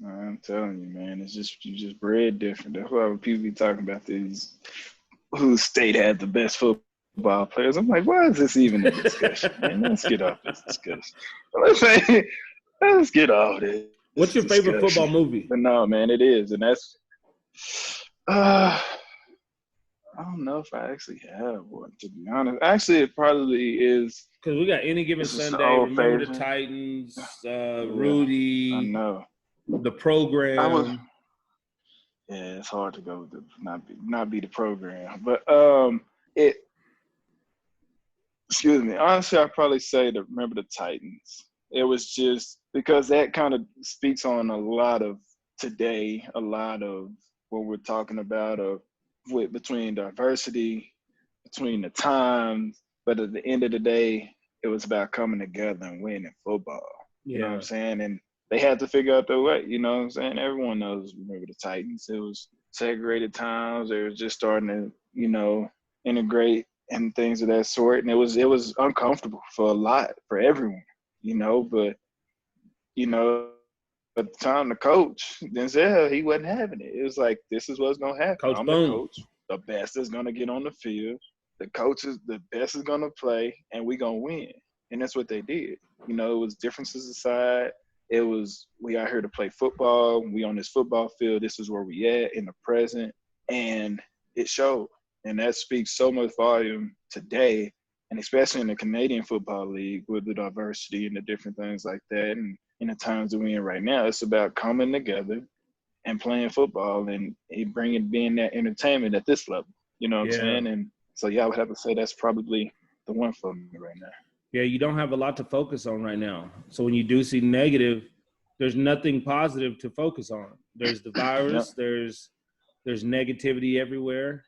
[SPEAKER 2] I'm telling you, man. It's just you just bred different. That's why when people be talking about these whose state had the best football players, I'm like, why is this even a discussion? Man, let's get off this discussion. Let's get off this.
[SPEAKER 1] What's your favorite football movie?
[SPEAKER 2] But no, man, it is, and that's I don't know if I actually have one, to be honest. Actually, it probably is.
[SPEAKER 1] Because we got Any Given Sunday, Remember the Titans, Rudy.
[SPEAKER 2] I know.
[SPEAKER 1] The Program.
[SPEAKER 2] It's hard to go with not be the Program, but excuse me. Honestly, I'd probably say to Remember the Titans. It was just because that kind of speaks on a lot of today, a lot of what we're talking about between diversity, between the times. But at the end of the day, it was about coming together and winning football. You know what I'm saying? And they had to figure out their way. You know what I'm saying? Everyone knows Remember the Titans. It was segregated times. They were just starting to, integrate and things of that sort. And it was uncomfortable for everyone. But at the time the coach, Denzel, he wasn't having it. It was like, this is what's gonna happen. I'm the coach. The best is gonna get on the field. The best is gonna play, and we gonna win. And that's what they did. It was differences aside. It was, we out here to play football. We on this football field. This is where we at in the present, and it showed. And that speaks so much volume today. And especially in the Canadian Football League with the diversity and the different things like that. And in the times that we're in right now, it's about coming together and playing football and being that entertainment at this level. You know what I'm saying? And so, I would have to say that's probably the one for me right now.
[SPEAKER 1] Yeah, you don't have a lot to focus on right now. So when you do see negative, there's nothing positive to focus on. There's the virus. There's negativity everywhere.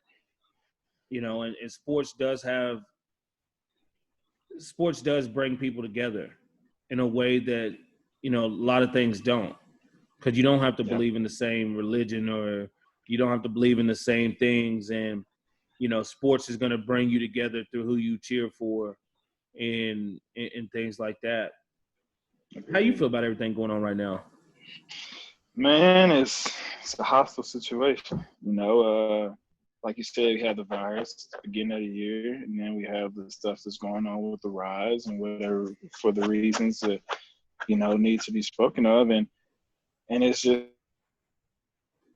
[SPEAKER 1] And sports does bring people together in a way that, a lot of things don't, because you don't have to believe in the same religion, or you don't have to believe in the same things. And, sports is going to bring you together through who you cheer for and things like that. How you feel about everything going on right now?
[SPEAKER 2] Man, it's a hostile situation. Like you said, we had the virus at the beginning of the year, and then we have the stuff that's going on with the rise and whatever for the reasons that, need to be spoken of. And it's just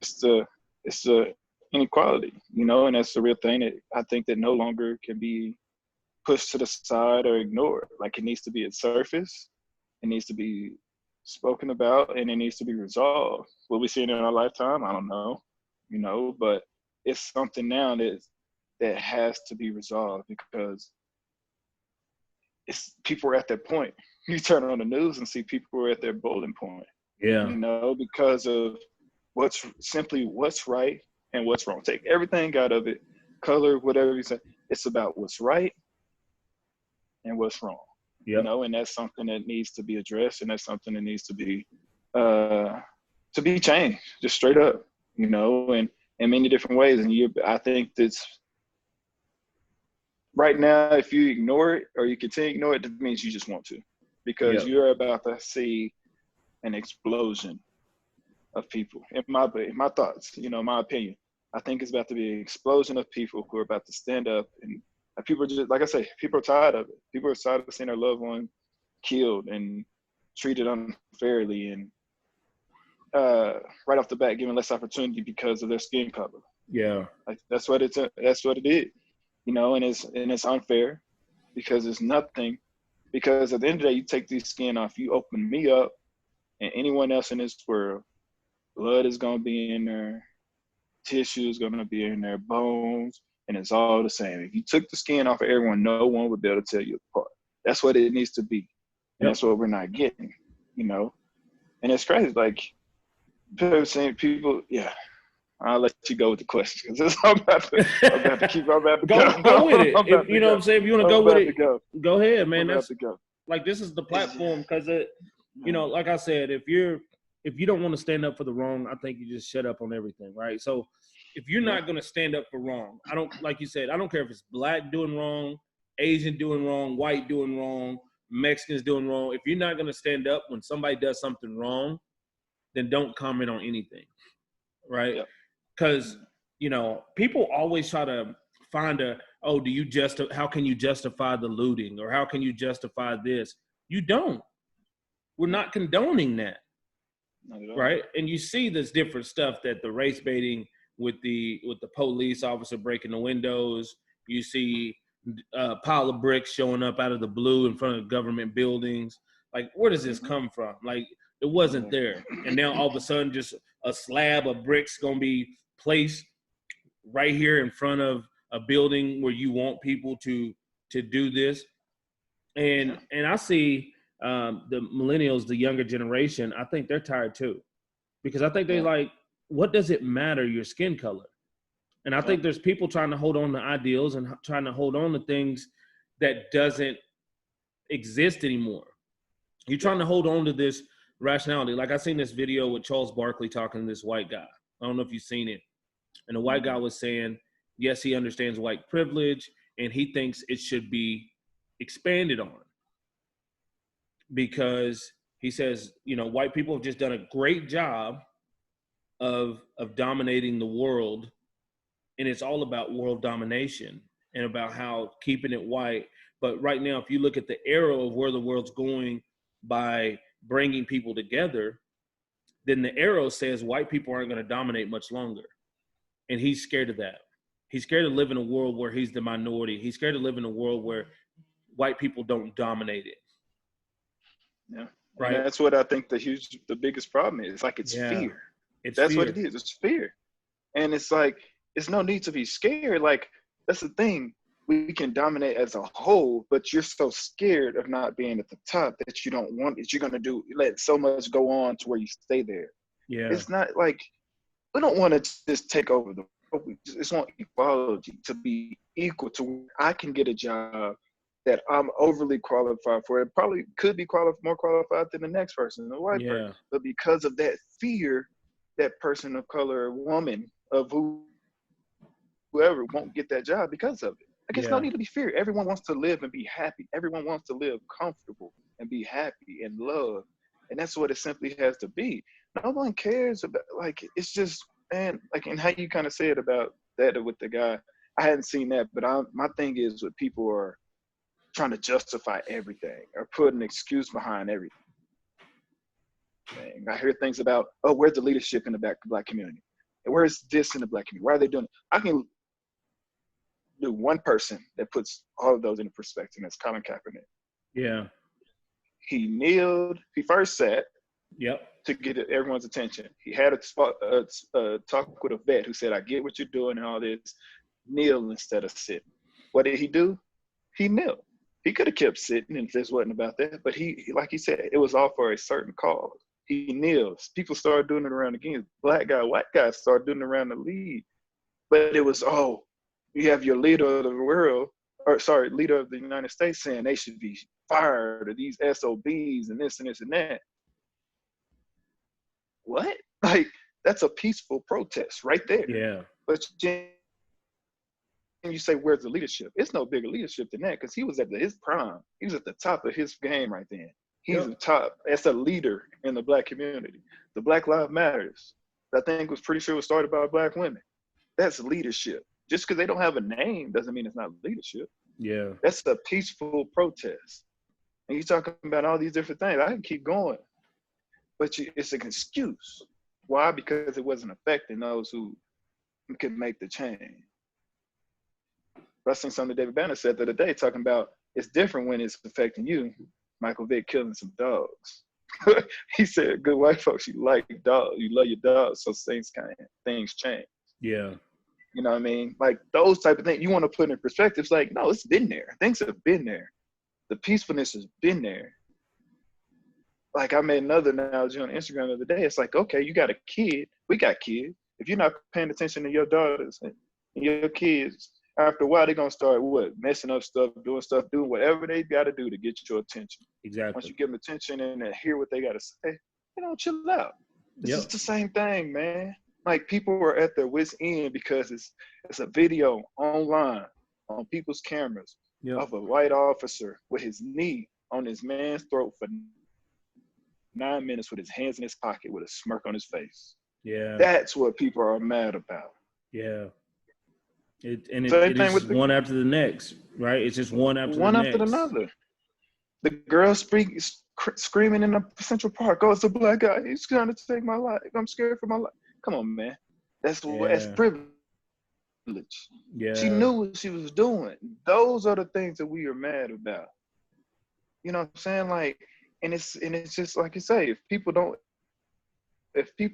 [SPEAKER 2] it's the inequality, and that's the real thing that I think that no longer can be pushed to the side or ignored. Like, it needs to be at surface, it needs to be spoken about, and it needs to be resolved. Will we see it in our lifetime? I don't know, but it's something now that has to be resolved, because people are at that point. You turn on the news and see people are at their boiling point.
[SPEAKER 1] Yeah.
[SPEAKER 2] Because of what's right and what's wrong. Take everything out of it, color, whatever you say. It's about what's right and what's wrong.
[SPEAKER 1] Yep.
[SPEAKER 2] And that's something that needs to be addressed, and that's something that needs to be changed, just straight up, and in many different ways. And I think that's right now, if you ignore it or you continue to ignore it, that means you just want to, because you're about to see an explosion of people. In my thoughts, my opinion, I think it's about to be an explosion of people who are about to stand up, and people are just, like I say, people are tired of it. People are tired of seeing their loved one killed and treated unfairly, and right off the bat given less opportunity because of their skin color.
[SPEAKER 1] Yeah,
[SPEAKER 2] like that's what it is, and it's unfair, because it's nothing. Because at the end of the day, you take these skin off, you open me up, and anyone else in this world, blood is gonna be in there, tissue is gonna be in there, bones, and it's all the same. If you took the skin off of everyone, no one would be able to tell you apart. That's what it needs to be, and that's what we're not getting, And it's crazy. Like, people saying, I'll let you go with the questions because I'm about to keep. I'm about to
[SPEAKER 1] go with it.
[SPEAKER 2] I'm about
[SPEAKER 1] You
[SPEAKER 2] to
[SPEAKER 1] know what
[SPEAKER 2] go.
[SPEAKER 1] I'm saying? If you want to
[SPEAKER 2] I'm
[SPEAKER 1] go with
[SPEAKER 2] about
[SPEAKER 1] it,
[SPEAKER 2] to go.
[SPEAKER 1] go ahead, man.
[SPEAKER 2] I'm about
[SPEAKER 1] That's
[SPEAKER 2] to go.
[SPEAKER 1] like, this is the platform, because like I said, if you don't want to stand up for the wrong, I think you just shut up on everything, right? So if you're not going to stand up for wrong, like you said, I don't care if it's black doing wrong, Asian doing wrong, white doing wrong, Mexicans doing wrong. If you're not going to stand up when somebody does something wrong, then don't comment on anything, right? Because people always try to find how can you justify the looting, or how can you justify this? You don't. We're not condoning that, right? And you see this different stuff, that the race baiting with the police officer breaking the windows. You see a pile of bricks showing up out of the blue in front of government buildings. Like, where does this come from? Like, it wasn't there. And now all of a sudden, just a slab of bricks going to be placed right here in front of a building where you want people to do this. And I see the millennials, the younger generation, I think they're tired too, because I think they like, what does it matter, your skin color? And I think there's people trying to hold on to ideals and trying to hold on to things that doesn't exist anymore. You're trying to hold on to this rationality. Like, I seen this video with Charles Barkley talking to this white guy. I don't know if you've seen it. And the white guy was saying, yes, he understands white privilege, and he thinks it should be expanded on, because he says, white people have just done a great job of dominating the world, and it's all about world domination and about how keeping it white. But right now, if you look at the arrow of where the world's going by bringing people together, then the arrow says white people aren't going to dominate much longer. And he's scared of that. He's scared to live in a world where he's the minority. He's scared to live in a world where white people don't dominate it.
[SPEAKER 2] Yeah.
[SPEAKER 1] Right.
[SPEAKER 2] And that's what I think the biggest problem is. Like, it's fear. That's what it is. It's fear. And it's like, it's no need to be scared. Like, that's the thing. We can dominate as a whole, but you're so scared of not being at the top that you don't want it. You're going to let so much go on to where you stay there.
[SPEAKER 1] Yeah.
[SPEAKER 2] It's not like, we don't want to just take over the world. We just want equality, to be equal to where I can get a job that I'm overly qualified for. It probably could be more qualified than the next person, the white person. But because of that fear, that person of color or woman of whoever won't get that job because of it. I guess no need to be feared. Everyone wants to live and be happy. Everyone wants to live comfortable and be happy and love. And that's what it simply has to be. No one cares about, like, it's just, man, like, and how you kind of said about that with the guy. I hadn't seen that, but my thing is, what people are trying to justify everything or put an excuse behind everything. I hear things about, oh, where's the leadership in the black community? And where's this in the black community? Why are they doing it? I can do one person that puts all of those into perspective, and that's Colin Kaepernick.
[SPEAKER 1] Yeah.
[SPEAKER 2] He kneeled. He first sat.
[SPEAKER 1] Yep.
[SPEAKER 2] To get everyone's attention. He had a talk with a vet who said, I get what you're doing and all this. Kneel instead of sit. What did he do? He knelt. He could have kept sitting if this wasn't about that, but he, like he said, it was all for a certain cause. He kneels. People started doing it around the games. Black guy, white guys started doing it around the league. But it was, oh, you have your leader of the world, leader of the United States saying they should be fired, or these SOBs and this and this and that. What? Like, that's a peaceful protest right there.
[SPEAKER 1] Yeah.
[SPEAKER 2] But you say, where's the leadership? It's no bigger leadership than that, because he was at his prime. He was at the top of his game right then. He's the top. That's a leader in the black community. The Black Lives Matters, I think, was pretty sure was started by black women. That's leadership. Just because they don't have a name doesn't mean it's not leadership.
[SPEAKER 1] Yeah.
[SPEAKER 2] That's a peaceful protest. And you're talking about all these different things. I can keep going. But it's an excuse. Why? Because it wasn't affecting those who could make the change. I seen something David Banner said the other day, talking about it's different when it's affecting you. Michael Vick killing some dogs. He said, good white folks, you like dogs. You love your dogs, so things change.
[SPEAKER 1] Yeah.
[SPEAKER 2] You know what I mean? Like, those type of things you want to put in perspective. It's like, no, it's been there. Things have been there. The peacefulness has been there. Like, I made another analogy on Instagram the other day. It's like, okay, you got a kid. We got kids. If you're not paying attention to your daughters and your kids, after a while, they're going to start messing up stuff, doing whatever they got to do to get your attention.
[SPEAKER 1] Exactly.
[SPEAKER 2] Once you give them attention and hear what they got to say, they don't chill out. This is the same thing, man. Like, people are at their wits' end because it's a video online on people's cameras of a white officer with his knee on this man's throat for 9 minutes with his hands in his pocket with a smirk on his face.
[SPEAKER 1] Yeah.
[SPEAKER 2] That's what people are mad about.
[SPEAKER 1] Yeah. It is one after the next, right? It's just one after
[SPEAKER 2] another. The girl screaming in the Central Park, "Oh, it's a black guy. He's trying to take my life. I'm scared for my life." Come on, man. That's privilege. Yeah. She knew what she was doing. Those are the things that we are mad about. You know what I'm saying? Like, and it's just like you say, if people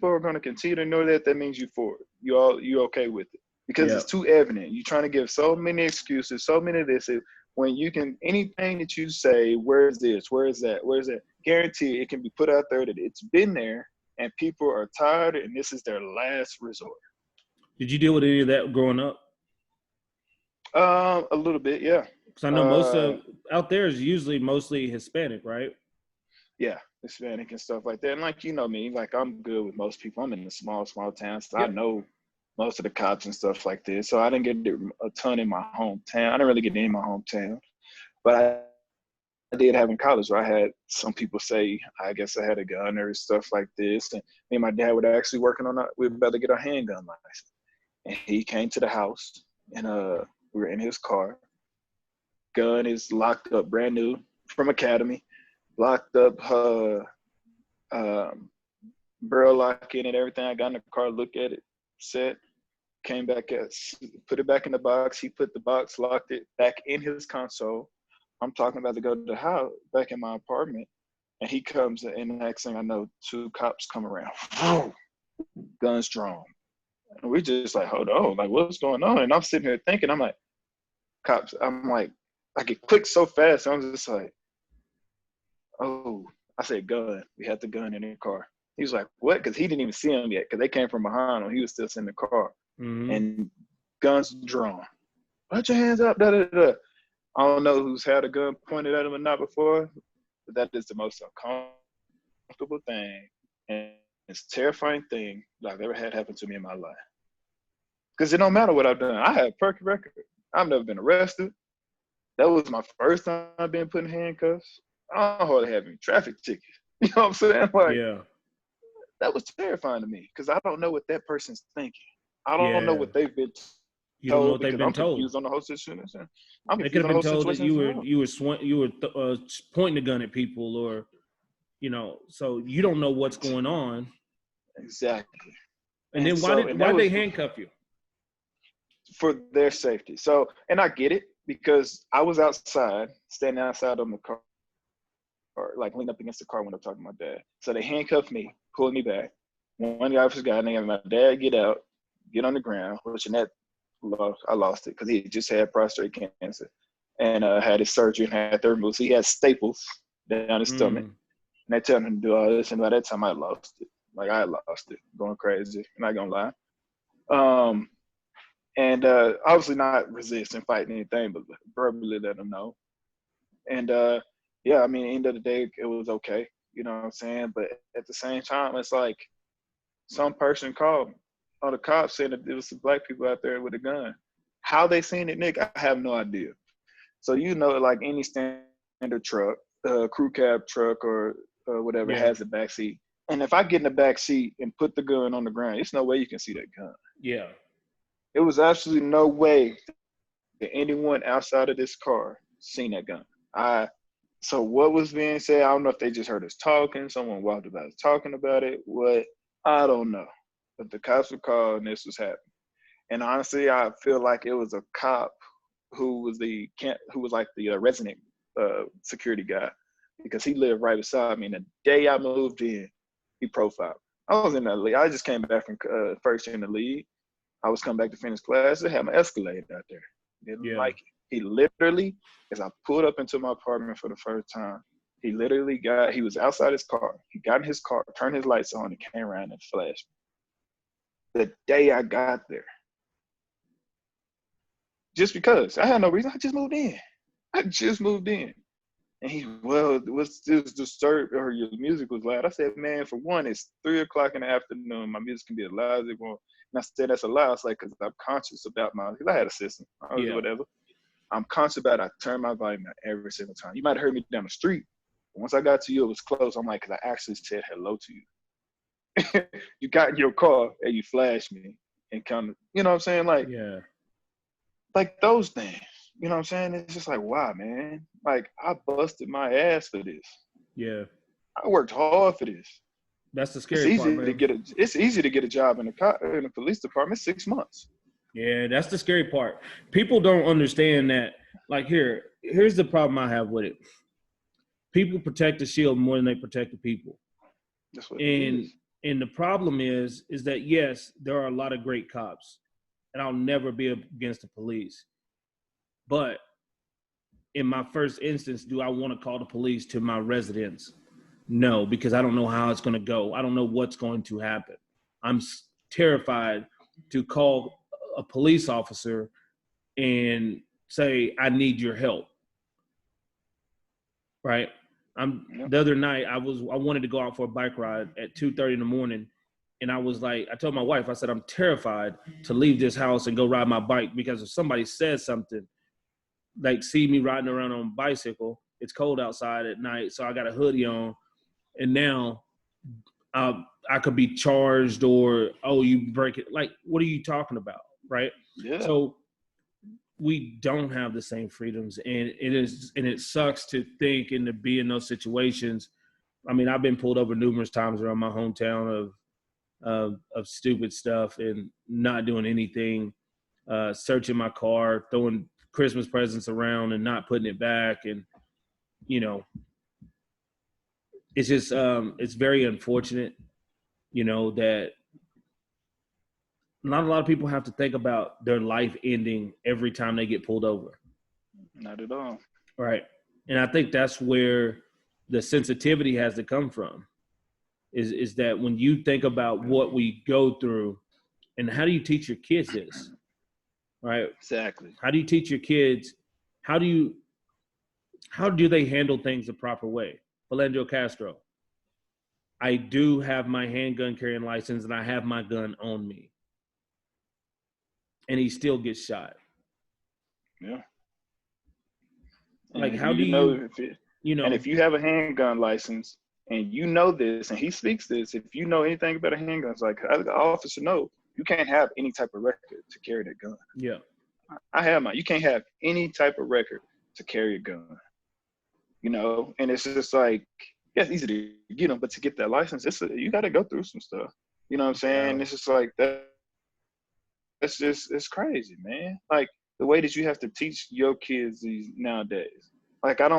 [SPEAKER 2] are going to continue to know that means you for it. You okay with it. Because it's too evident. You're trying to give so many excuses, so many of this. When you can, anything that you say, where is this, where is that, guarantee it can be put out there that it's been there and people are tired and this is their last resort.
[SPEAKER 1] Did you deal with any of that growing up?
[SPEAKER 2] A little bit, yeah.
[SPEAKER 1] Because I know most of out there is usually mostly Hispanic, right?
[SPEAKER 2] Yeah, Hispanic and stuff like that. And like, you know me, like, I'm good with most people. I'm in a small towns. So I know most of the cops and stuff like this. So I didn't get a ton in my hometown. I didn't really get any in my hometown. But I did have in college where I had some people say, I guess I had a gun or stuff like this. And me and my dad were actually working on we were about to get our handgun license. And he came to the house and we were in his car. Gun is locked up, brand new from Academy. Locked up, barrel lock in and everything. I got in the car, looked at it, set. Came back, put it back in the box. He put the box, locked it back in his console. I'm talking about to go to the house, back in my apartment, and he comes, and the next thing I know, 2 cops come around, guns drawn. And we just like, hold on, like, what's going on? And I'm sitting here thinking, I'm like, cops, I'm like it clicked so fast. I'm just like, oh, I said gun. We had the gun in the car. He was like, what? Because he didn't even see him yet, because they came from behind him. He was still in the car.
[SPEAKER 1] Mm-hmm.
[SPEAKER 2] And guns drawn. Put your hands up, da, da, da. I don't know who's had a gun pointed at him or not before, but that is the most uncomfortable thing and it's a terrifying thing that I've ever had happen to me in my life. Because it don't matter what I've done. I have a perfect record. I've never been arrested. That was my first time I've been put in handcuffs. I don't hardly have any traffic tickets. You know what I'm saying? Like, that was terrifying to me because I don't know what that person's thinking. I don't know what they've been told.
[SPEAKER 1] You don't know what they've been told.
[SPEAKER 2] I'm confused on the whole situation.
[SPEAKER 1] They could have been told that you were pointing the gun at people, or, you know, so you don't know what's going on.
[SPEAKER 2] Exactly.
[SPEAKER 1] And then why did they handcuff you?
[SPEAKER 2] For their safety. So, and I get it because I was outside, standing outside of the car, or like leaning up against the car when I'm talking to my dad. So they handcuffed me, pulled me back. One of the officers got in, my dad get out, get on the ground, which in that I lost it because he just had prostate cancer and had his surgery and had to remove. So he had staples down his stomach. And they tell him to do all this. And by that time, I lost it. Like, I lost it, going crazy. I'm not going to lie. And obviously not resisting, fighting anything, but verbally let them know. And, yeah, I mean, at the end of the day, it was okay. You know what I'm saying? But at the same time, it's like some person called on the cops saying that there was some black people out there with a gun. How they seen it, Nick, I have no idea. So, you know, like any standard truck, crew cab truck or whatever has a backseat. And if I get in the back seat and put the gun on the ground, there's no way you can see that gun.
[SPEAKER 1] Yeah.
[SPEAKER 2] It was absolutely no way that anyone outside of this car seen that gun. So what was being said, I don't know if they just heard us talking, someone walked about us talking about it, what, I don't know. But the cops were called and this was happening. And honestly, I feel like it was a cop who was like the resident security guy, because he lived right beside me. And the day I moved in, he profiled. I was in that league. I just came back from first year in the league. I was coming back to finish class. They had my Escalade out there. Didn't like it. He literally, as I pulled up into my apartment for the first time, he was outside his car. He got in his car, turned his lights on, and came around and flashed me. the day I got there. Just because. I had no reason. I just moved in. And he, well, what's this disturbed, or your music was loud? I said, man, for one, it's 3:00 in the afternoon. My music can be as loud as it wants. And I said, that's a lie. It's like, because I'm conscious about because I had a system. I was whatever. I'm conscious about it. I turn my volume down every single time. You might have heard me down the street. But once I got to you, it was close. I'm like, because I actually said hello to you. You got in your car and you flashed me and kind of, you know what I'm saying? Like those things. You know what I'm saying? It's just like, wow, man. Like, I busted my ass for this.
[SPEAKER 1] Yeah.
[SPEAKER 2] I worked hard for this.
[SPEAKER 1] That's the scary part, man.
[SPEAKER 2] It's easy to get a job in the police department. 6 months.
[SPEAKER 1] Yeah, that's the scary part. People don't understand that. Like, here's the problem I have with it. People protect the shield more than they protect the people.
[SPEAKER 2] That's what it is.
[SPEAKER 1] And the problem is that, yes, there are a lot of great cops, and I'll never be against the police. But in my first instance, do I want to call the police to my residence? No, because I don't know how it's going to go. I don't know what's going to happen. I'm terrified to call a police officer and say, I need your help. Right? The other night, I wanted to go out for a bike ride at 2:30 in the morning. And I was like, I told my wife, I said, I'm terrified to leave this house and go ride my bike, because if somebody says something, like see me riding around on a bicycle, it's cold outside at night, so I got a hoodie on, and now I could be charged, or, oh, you break it. Like, what are you talking about, right?
[SPEAKER 2] Yeah.
[SPEAKER 1] So we don't have the same freedoms, and it sucks to think and to be in those situations. I mean, I've been pulled over numerous times around my hometown of stupid stuff and not doing anything, searching my car, throwing Christmas presents around and not putting it back. And, you know, it's just, it's very unfortunate, you know, that not a lot of people have to think about their life ending every time they get pulled over.
[SPEAKER 2] Not at all.
[SPEAKER 1] Right. And I think that's where the sensitivity has to come from, is that when you think about what we go through, and how do you teach your kids this? Right.
[SPEAKER 2] Exactly.
[SPEAKER 1] How do you teach your kids? How do they handle things the proper way? Philando Castro, I do have my handgun carrying license and I have my gun on me. And he still gets shot.
[SPEAKER 2] Yeah.
[SPEAKER 1] Like, how do you,
[SPEAKER 2] and if you have a handgun license and you know this, and he speaks this, if you know anything about a handgun, it's like, as an officer know, you can't have any type of record to carry that gun.
[SPEAKER 1] Yeah.
[SPEAKER 2] I have mine. You can't have any type of record to carry a gun. You know, and it's just like, yeah, it's easy to get them, but to get that license, you got to go through some stuff. You know what I'm saying? Yeah. It's just like that. It's crazy, man. Like, the way that you have to teach your kids these nowadays. Like, I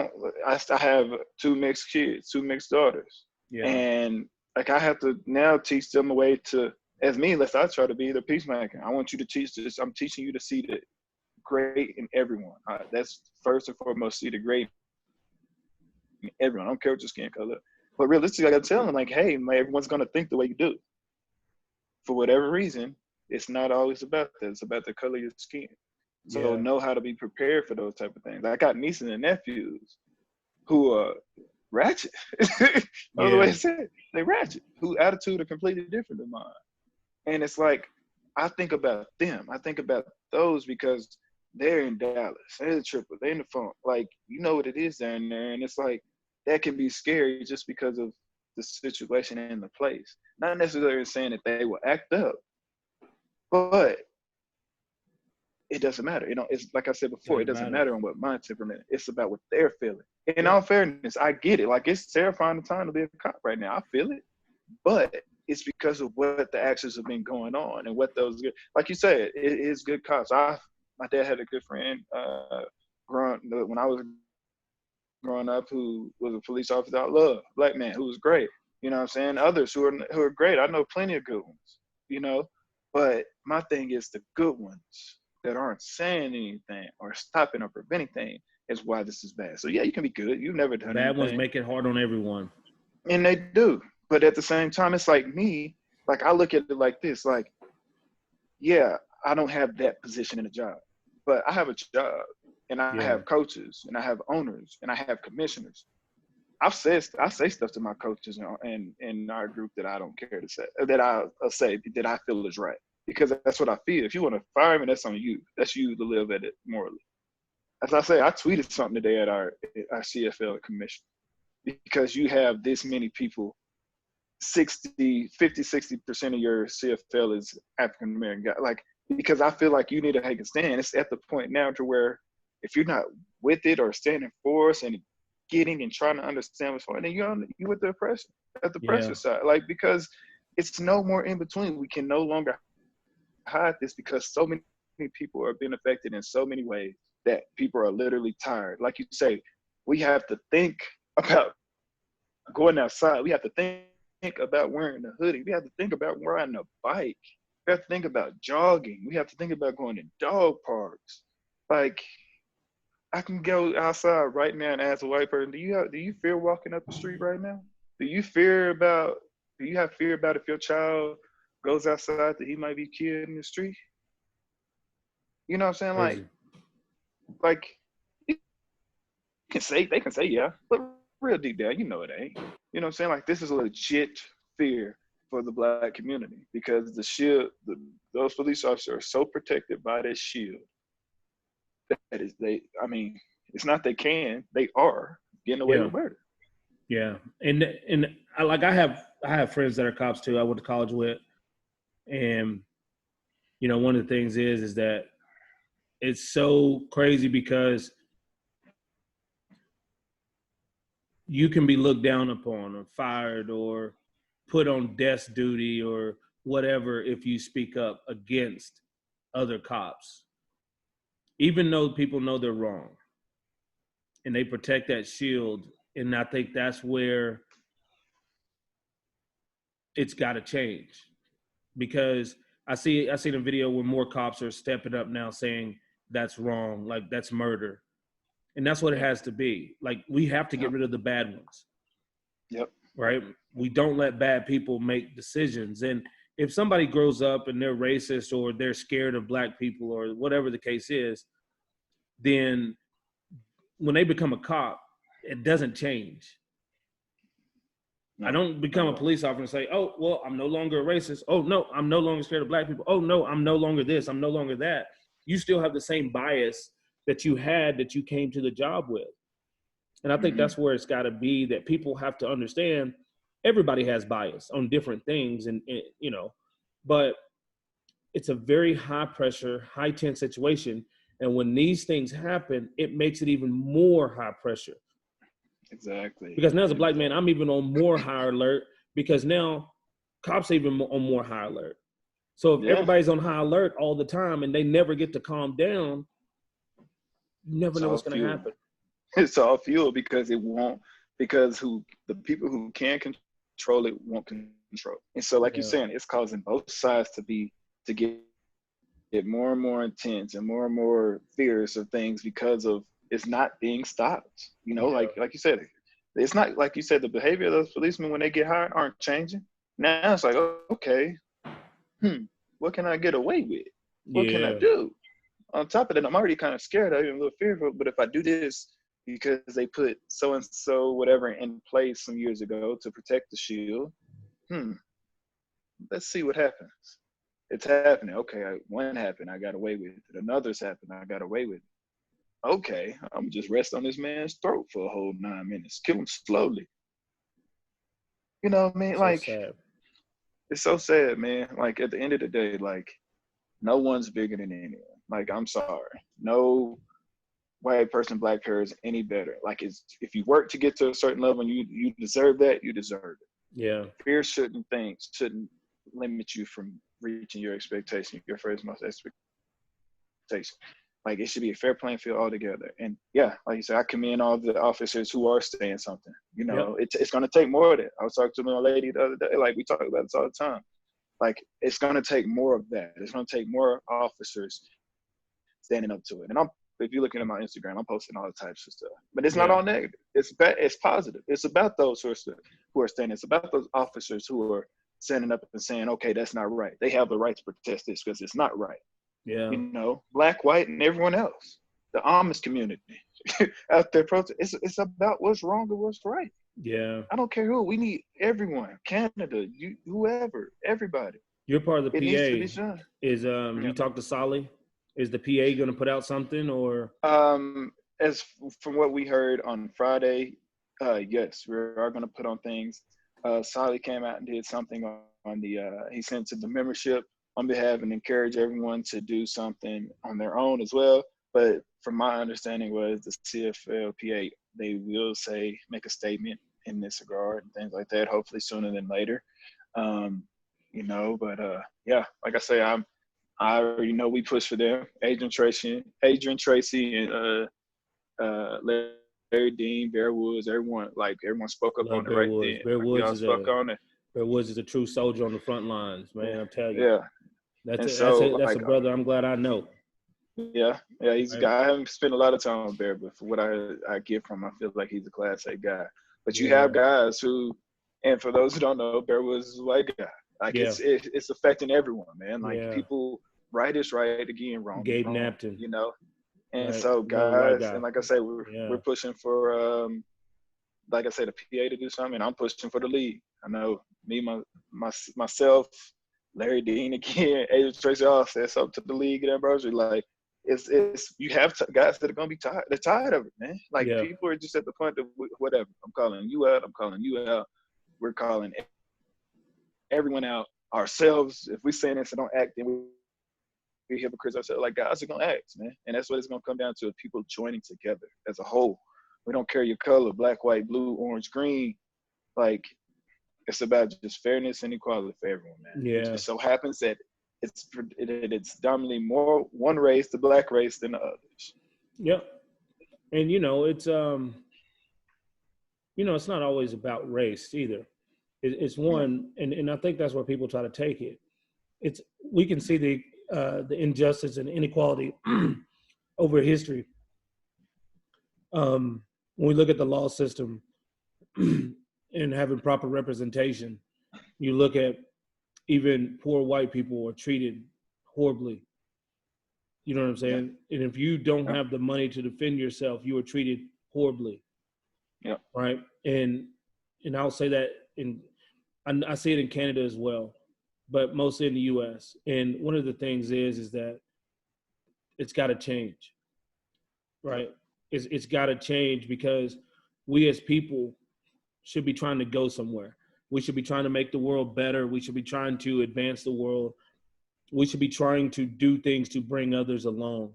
[SPEAKER 2] have two mixed daughters. Yeah. And like, I have to now teach them a way to, as me, I try to be the peacemaker. I want you to teach this. I'm teaching you to see the great in everyone. That's first and foremost, see the great in everyone. I don't care what your skin color. But realistically, I got to tell them, like, hey, man, everyone's going to think the way you do. For whatever reason, it's not always about that. It's about the color of your skin. So know how to be prepared for those type of things. I got nieces and nephews who are ratchet. Another way to say it, they ratchet, whose attitude are completely different than mine. And it's like, I think about them. I think about those because they're in Dallas. They're in the triple. They're in the phone. Like, you know what it is down there. And it's like, that can be scary just because of the situation and the place. Not necessarily saying that they will act up, but it doesn't matter. You know, it's like I said before, it doesn't matter on what my temperament. It's about what they're feeling. In all fairness, I get it. Like, it's terrifying time to be a cop right now. I feel it. But it's because of what the actions have been going on and what those good, like you said, it is good cops. My dad had a good friend when I was growing up who was a police officer I love, black man who was great. You know what I'm saying? Others who are great. I know plenty of good ones, you know. But my thing is the good ones that aren't saying anything or stopping or preventing anything is why this is bad. So yeah, you can be good. You've never done anything.
[SPEAKER 1] Bad ones make it hard on everyone.
[SPEAKER 2] And they do. But at the same time, it's like me, like I look at it like this, like yeah, I don't have that position in a job, but I have a job, and I
[SPEAKER 1] Yeah.
[SPEAKER 2] have coaches, and I have owners, and I have commissioners. I say stuff to my coaches and in our group that I don't care to say, that I say that I feel is right, because that's what I feel. If you want to fire me, that's on you. That's you to live at it morally. As I say, I tweeted something today at our CFL commission, because you have this many people, 60% of your CFL is African American guy. Like, because I feel like you need to take a stand. It's at the point now to where if you're not with it or standing for us and getting and trying to understand what's going on, then you with the oppression, at the
[SPEAKER 1] Yeah.
[SPEAKER 2] pressure side. Like, because it's no more in between. We can no longer hide this, because so many people are being affected in so many ways that people are literally tired. Like you say, we have to think about going outside. We have to think about wearing a hoodie. We have to think about riding a bike. We have to think about jogging. We have to think about going to dog parks. Like, I can go outside right now and ask a white person, do you fear walking up the street right now? Do you have fear about if your child goes outside that he might be killed in the street? You know what I'm saying?
[SPEAKER 1] Crazy.
[SPEAKER 2] Like they can say yeah, but real deep down, you know it ain't. You know what I'm saying? Like, this is a legit fear for the Black community, because those police officers are so protected by this shield that it's not they are getting away
[SPEAKER 1] Yeah.
[SPEAKER 2] with murder.
[SPEAKER 1] Yeah. And I have friends that are cops too. I went to college with, and one of the things is that it's so crazy because you can be looked down upon or fired or put on desk duty or whatever if you speak up against other cops, even though people know they're wrong, and they protect that shield. And I think that's where it's got to change, because I seen a video where more cops are stepping up now saying that's wrong, like that's murder. And that's what it has to be. Like, we have to get rid of the bad ones.
[SPEAKER 2] Yep.
[SPEAKER 1] Right? We don't let bad people make decisions. And if somebody grows up and they're racist or they're scared of Black people or whatever the case is, then when they become a cop, it doesn't change.
[SPEAKER 2] No,
[SPEAKER 1] I don't become a police officer and say, oh, well, I'm no longer a racist. Oh, no, I'm no longer scared of Black people. Oh, no, I'm no longer this. I'm no longer that. You still have the same bias that you had that you came to the job with. And I think that's where it's got to be, that people have to understand everybody has bias on different things. And but it's a very high pressure, high tense situation. And when these things happen, it makes it even more high pressure.
[SPEAKER 2] Exactly.
[SPEAKER 1] Because now as a Black man, I'm even on more high alert, because now cops are even on more high alert. So if everybody's on high alert all the time and they never get to calm down, you never know what's going to happen.
[SPEAKER 2] It's all fuel, because the people who can control it won't control. And so, like you're saying, it's causing both sides to get more and more intense and more fierce of things, because of it's not being stopped. Like you said, it's not, like you said, the behavior of those policemen when they get hired aren't changing. Now it's like, okay, what can I get away with? What can I do? On top of that, I'm already kind of scared. I'm a little fearful. But if I do this because they put so and so whatever in place some years ago to protect the shield, let's see what happens. It's happening. Okay, one happened, I got away with it. Another's happened, I got away with it. Okay, I'm just rest on this man's throat for a whole 9 minutes. Kill him slowly. You know what I mean?
[SPEAKER 1] So
[SPEAKER 2] like,
[SPEAKER 1] sad.
[SPEAKER 2] It's so sad, man. Like, at the end of the day, like, no one's bigger than anyone. Like, I'm sorry. No white person, Black person is any better. Like, if you work to get to a certain level and you deserve that, you deserve it.
[SPEAKER 1] Yeah.
[SPEAKER 2] Fear shouldn't limit you from reaching your expectation, your first most expectation. Like, it should be a fair playing field altogether. And yeah, like you said, I commend all the officers who are saying something. It's going to take more of that. I was talking to my lady the other day. Like, we talk about this all the time. Like, it's going to take more of that. It's going to take more officers standing up to it. And if you're looking at my Instagram, I'm posting all types of stuff. But it's not all negative. It's positive. It's about those who are standing. It's about those officers who are standing up and saying, okay, that's not right. They have the right to protest this because it's not right.
[SPEAKER 1] Yeah.
[SPEAKER 2] You know, black, white, and everyone else. The Amish community out there protesting. It's about what's wrong and what's right.
[SPEAKER 1] Yeah.
[SPEAKER 2] I don't care who. We need everyone. Canada, whoever, everybody.
[SPEAKER 1] You're part of the
[SPEAKER 2] It needs to be
[SPEAKER 1] PA.
[SPEAKER 2] done.
[SPEAKER 1] Is you talked to Solly? Is the PA going to put out something or?
[SPEAKER 2] As from what we heard on Friday, yes, we are going to put on things. Solly came out and did something on the. He sent to the membership on behalf and encourage everyone to do something on their own as well. But from my understanding was the CFLPA, they will make a statement in this regard and things like that, hopefully sooner than later. You know, but yeah, like I say, I already know we push for them. Adrian Tracy and Larry Dean, Bear Woods, everyone spoke up on it right then.
[SPEAKER 1] Bear Woods Bear Woods is a true soldier on the front lines, man. I'm telling you.
[SPEAKER 2] Yeah.
[SPEAKER 1] That's a brother I'm glad I know.
[SPEAKER 2] Yeah, he's a guy. I haven't spent a lot of time with Bear, but for what I get from him, I feel like he's a Class A guy. But you have guys who, and for those who don't know, Bear Woods is a white guy. Like it's affecting everyone, man. Like people, right is right, again, wrong.
[SPEAKER 1] Gabe
[SPEAKER 2] wrong,
[SPEAKER 1] Napton.
[SPEAKER 2] You know, and
[SPEAKER 1] right.
[SPEAKER 2] so guys, and like I say, we're pushing for, like I said, the PA to do something. And I'm pushing for the league. I know me, myself, Larry Dean again, Adrian Tracy all said something to the league and anniversary. Like it's you have guys that are gonna be tired. They're tired of it, man. Like people are just at the point of whatever. I'm calling you out. I'm calling you out. We're calling everyone out. Ourselves. If we say this and don't act, then we hypocrites ourselves. Like guys are gonna act, man. And that's what it's gonna come down to: people joining together as a whole. We don't care your color, black, white, blue, orange, green. Like it's about just fairness and equality for everyone, man.
[SPEAKER 1] Yeah.
[SPEAKER 2] It just so happens that it's dominantly more one race, the black race, than the others.
[SPEAKER 1] Yep. And it's it's not always about race either. It's one, and I think that's where people try to take it. We can see the injustice and inequality over history. When we look at the law system and having proper representation, you look at even poor white people are treated horribly. You know what I'm saying? Yeah. And if you don't have the money to defend yourself, you are treated horribly.
[SPEAKER 2] Yeah.
[SPEAKER 1] Right. And I'll say that I see it in Canada as well, but mostly in the U.S. And one of the things is that it's got to change. Right. It's got to change because we as people should be trying to go somewhere. We should be trying to make the world better. We should be trying to advance the world. We should be trying to do things to bring others along.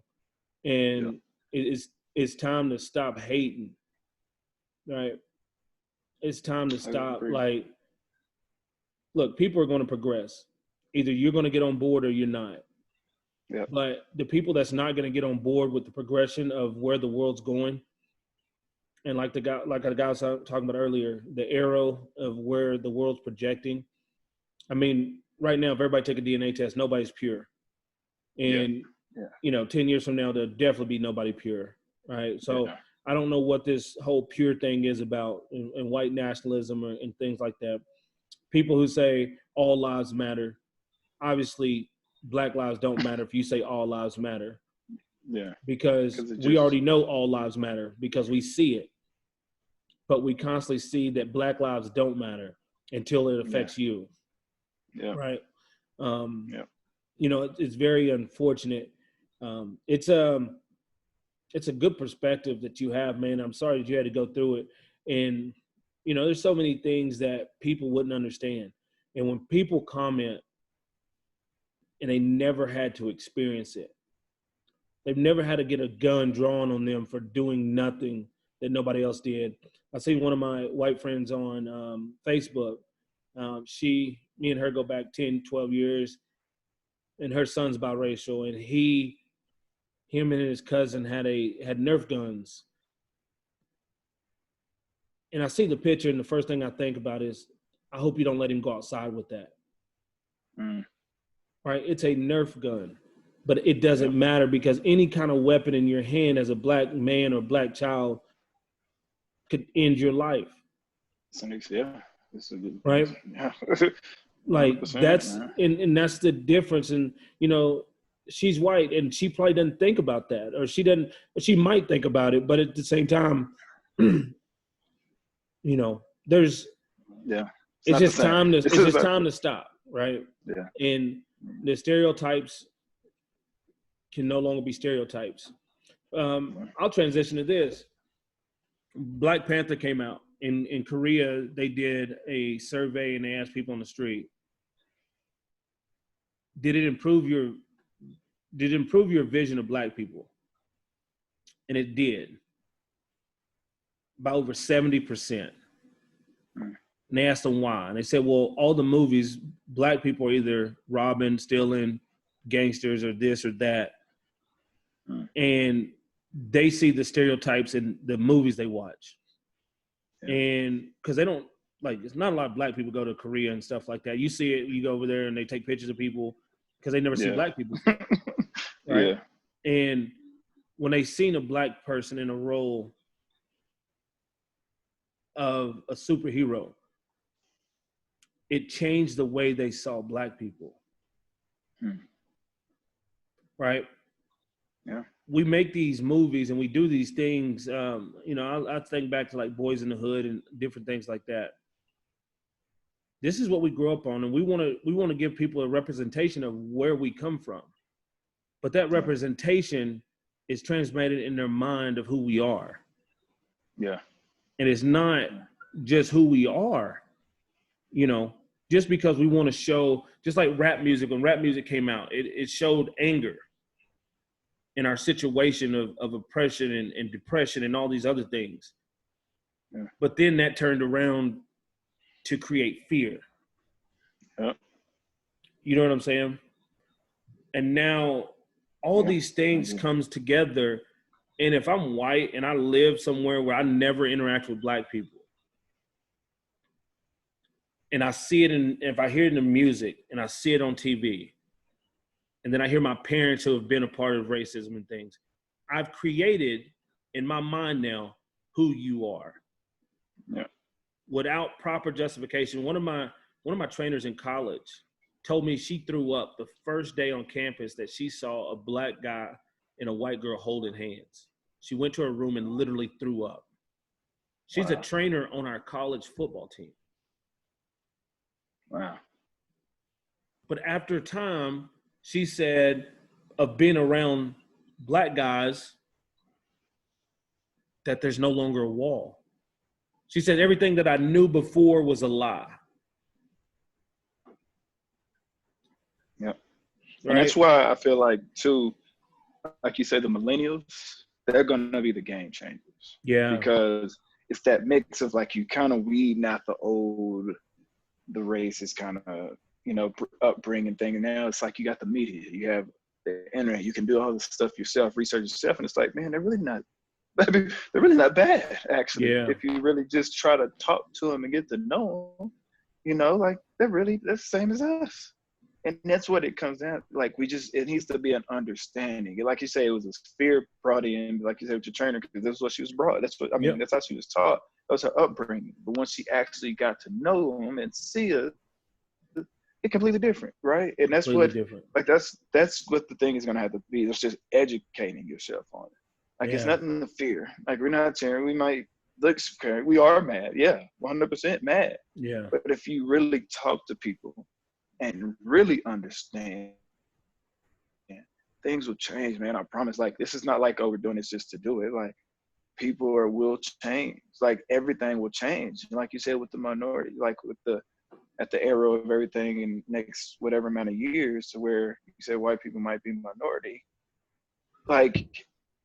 [SPEAKER 1] And it's time to stop hating, right? It's time to stop. Like, look, people are going to progress. Either you're going to get on board or you're not.
[SPEAKER 2] Yeah.
[SPEAKER 1] But the people that's not going to get on board with the progression of where the world's going, and like the guy was talking about earlier, the arrow of where the world's projecting. I mean, right now, if everybody take a DNA test, nobody's pure. And, 10 years from now, there'll definitely be nobody pure, right? So I don't know what this whole pure thing is about and white nationalism and things like that. People who say all lives matter, obviously black lives don't matter if you say all lives matter.
[SPEAKER 2] Yeah.
[SPEAKER 1] Because we already know all lives matter because we see it. But we constantly see that black lives don't matter until it affects you.
[SPEAKER 2] Yeah.
[SPEAKER 1] Right. It's very unfortunate. It's a good perspective that you have, man. I'm sorry that you had to go through it. And, there's so many things that people wouldn't understand. And when people comment and they never had to experience it, they've never had to get a gun drawn on them for doing nothing that nobody else did. I see one of my white friends on Facebook. Me and her go back 10, 12 years, and her son's biracial, and him and his cousin had Nerf guns. And I see the picture, and the first thing I think about is, I hope you don't let him go outside with that. Right? It's a Nerf gun. But it doesn't matter because any kind of weapon in your hand as a black man or black child could end your life.
[SPEAKER 2] Yeah.
[SPEAKER 1] Right? Like
[SPEAKER 2] 100%,
[SPEAKER 1] that's
[SPEAKER 2] man.
[SPEAKER 1] and that's the difference. And you know, she's white and she probably doesn't think about that, or she might think about it, but at the same time, you know, there's
[SPEAKER 2] Yeah, it's
[SPEAKER 1] it's
[SPEAKER 2] not the
[SPEAKER 1] just
[SPEAKER 2] same.
[SPEAKER 1] time to
[SPEAKER 2] It's
[SPEAKER 1] it's
[SPEAKER 2] just
[SPEAKER 1] just
[SPEAKER 2] like,
[SPEAKER 1] time to stop, right?
[SPEAKER 2] yeah,
[SPEAKER 1] And the stereotypes can no longer be stereotypes. I'll transition to this. Black Panther came out in Korea. They did a survey and they asked people on the street, did it improve your vision of black people? And it did by over 70%.
[SPEAKER 2] mm,
[SPEAKER 1] And they asked them why. And they said, well, all the movies, black people are either robbing, stealing, gangsters, or this or that.
[SPEAKER 2] mm,
[SPEAKER 1] And they see the stereotypes in the movies they watch.
[SPEAKER 2] yeah,
[SPEAKER 1] And because they don't, like, it's not a lot of black people go to Korea and stuff like that. You see it, you go over there and they take pictures of people because they never see
[SPEAKER 2] yeah,
[SPEAKER 1] black people before, right?
[SPEAKER 2] yeah,
[SPEAKER 1] And when they seen a black person in a role of a superhero, it changed the way they saw black people,
[SPEAKER 2] mm,
[SPEAKER 1] right?
[SPEAKER 2] yeah,
[SPEAKER 1] We make these movies and we do these things. You know, I think back to like Boys in the Hood and different things like that. This is what we grew up on, and we want to give people a representation of where we come from. But that
[SPEAKER 2] yeah,
[SPEAKER 1] representation is transmitted in their mind of who we are,
[SPEAKER 2] yeah,
[SPEAKER 1] and it's not just who we are. You know, just because we want to show, just like rap music. When rap music came out, it showed anger in our situation of oppression and depression and all these other things.
[SPEAKER 2] yeah,
[SPEAKER 1] But then that turned around to create fear.
[SPEAKER 2] yeah,
[SPEAKER 1] You know what I'm saying? And now all
[SPEAKER 2] yeah,
[SPEAKER 1] these
[SPEAKER 2] I
[SPEAKER 1] things
[SPEAKER 2] agree.
[SPEAKER 1] comes together. And if I'm white and I live somewhere where I never interact with black people, and I see it if I hear it in the music and I see it on TV, and then I hear my parents who have been a part of racism and things, I've created in my mind now who you are.
[SPEAKER 2] Yeah,
[SPEAKER 1] Without proper justification. One of my trainers in college told me she threw up the first day on campus that she saw a black guy and a white girl holding hands. She went to her room and literally threw up. She's a
[SPEAKER 2] wow,
[SPEAKER 1] trainer on our college football team.
[SPEAKER 2] wow,
[SPEAKER 1] But after time, she said, of being around black guys, that there's no longer a wall. She said everything that I knew before was a lie.
[SPEAKER 2] yeah. And
[SPEAKER 1] Right?
[SPEAKER 2] that's why I feel like too, like you said, the millennials, they're gonna be the game changers
[SPEAKER 1] Yeah.
[SPEAKER 2] because it's that mix of like you kind of weeding out the racist kind of upbringing thing, and now it's like you got the media, you have the internet, you can do all this stuff yourself, research yourself, and it's like, man, they're really not bad actually.
[SPEAKER 1] Yeah.
[SPEAKER 2] If you really just try to talk to them and get to know them, like they're the same as us. And that's what it comes down. Like it needs to be an understanding. Like you say, it was a fear brought in, like you said with your trainer, because that's what she was brought.
[SPEAKER 1] Yep.
[SPEAKER 2] That's how she was taught. That was her upbringing. But once she actually got to know them and see us, it's completely different, right? And that's
[SPEAKER 1] Completely
[SPEAKER 2] what,
[SPEAKER 1] different.
[SPEAKER 2] like, that's what the thing is gonna have to be. It's just educating yourself on it. Like it's
[SPEAKER 1] Yeah.
[SPEAKER 2] nothing to fear. Like we're not saying we might look scared. We are mad, yeah, 100% mad.
[SPEAKER 1] Yeah.
[SPEAKER 2] But if you really talk to people and really understand, things will change, man. I promise. Like this is not like, oh, we're doing this just to do it. Like people will change. Like everything will change. Like you said with the minority, like at the era of everything in next whatever amount of years, to where you said white people might be minority. Like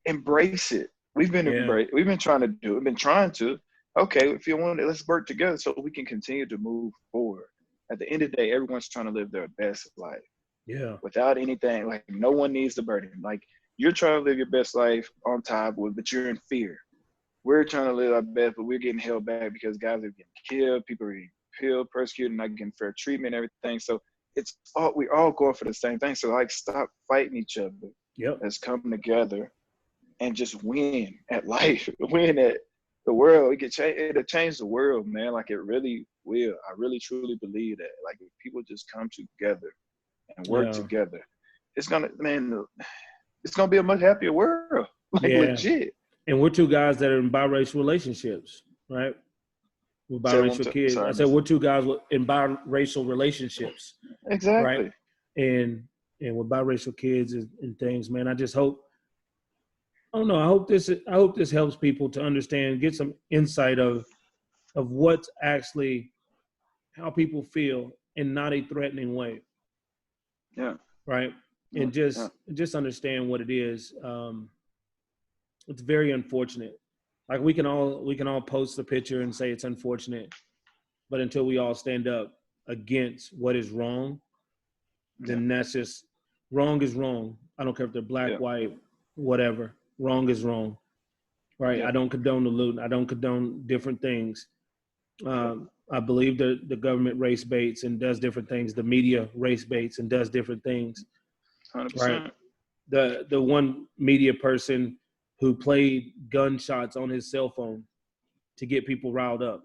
[SPEAKER 2] embrace it. We've
[SPEAKER 1] Yeah.
[SPEAKER 2] been trying to do it. We've been trying to. Okay, if you want it, let's work together so we can continue to move forward. At the end of the day, everyone's trying to live their best life
[SPEAKER 1] Yeah.
[SPEAKER 2] without anything. Like no one needs the burden. Like you're trying to live your best life on top, but you're in fear. We're trying to live our best, but we're getting held back because guys are getting killed, people are getting killed, persecuted, not getting fair treatment, everything. So we're all going for the same thing. So like stop fighting each other.
[SPEAKER 1] Yep.
[SPEAKER 2] Let's come together and just win at life, win at the world, it'll change the world, man. Like it really will. I really truly believe that. Like if people just come together and work
[SPEAKER 1] Yeah.
[SPEAKER 2] together, it's gonna be a much happier world. Like
[SPEAKER 1] Yeah.
[SPEAKER 2] legit.
[SPEAKER 1] And we're two guys that are in biracial relationships, right? We're
[SPEAKER 2] Say it one more
[SPEAKER 1] biracial
[SPEAKER 2] time.
[SPEAKER 1] kids.
[SPEAKER 2] Sorry,
[SPEAKER 1] I said we're two guys in biracial relationships, right?
[SPEAKER 2] exactly.
[SPEAKER 1] And with biracial kids and things, man. I just hope. I don't know. I hope this helps people to understand, get some insight of what's actually how people feel in not a threatening way,
[SPEAKER 2] Yeah.
[SPEAKER 1] right?
[SPEAKER 2] Yeah.
[SPEAKER 1] And
[SPEAKER 2] Yeah.
[SPEAKER 1] just understand what it is. It's very unfortunate. Like we can all post a picture and say it's unfortunate, but until we all stand up against what is wrong,
[SPEAKER 2] Yeah.
[SPEAKER 1] then that's just wrong is wrong. I don't care if they're black,
[SPEAKER 2] Yeah.
[SPEAKER 1] white, whatever. Wrong is wrong, right?
[SPEAKER 2] Yeah.
[SPEAKER 1] I don't condone the looting. I don't condone different things. I believe the government race baits and does different things. The media race baits and does different things, right?
[SPEAKER 2] 100%.
[SPEAKER 1] The one media person who played gunshots on his cell phone to get people riled up.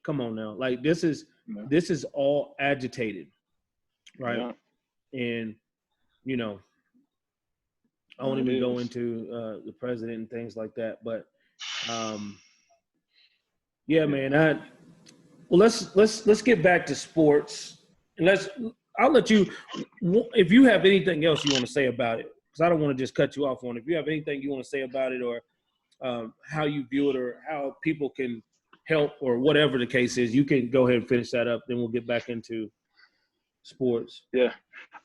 [SPEAKER 1] Come on now, like this
[SPEAKER 2] Yeah.
[SPEAKER 1] is all agitated, right?
[SPEAKER 2] Yeah.
[SPEAKER 1] And you know, I
[SPEAKER 2] No,
[SPEAKER 1] won't
[SPEAKER 2] it
[SPEAKER 1] even go
[SPEAKER 2] is.
[SPEAKER 1] into the president and things like that, but yeah,
[SPEAKER 2] Yeah.
[SPEAKER 1] man. Well, let's get back to sports, and I'll let you if you have anything else you want to say about it, because I don't want to just cut you off on it. If you have anything you want to say about it, or how you view it, or how people can help, or whatever the case is, you can go ahead and finish that up. Then we'll get back into sports.
[SPEAKER 2] Yeah.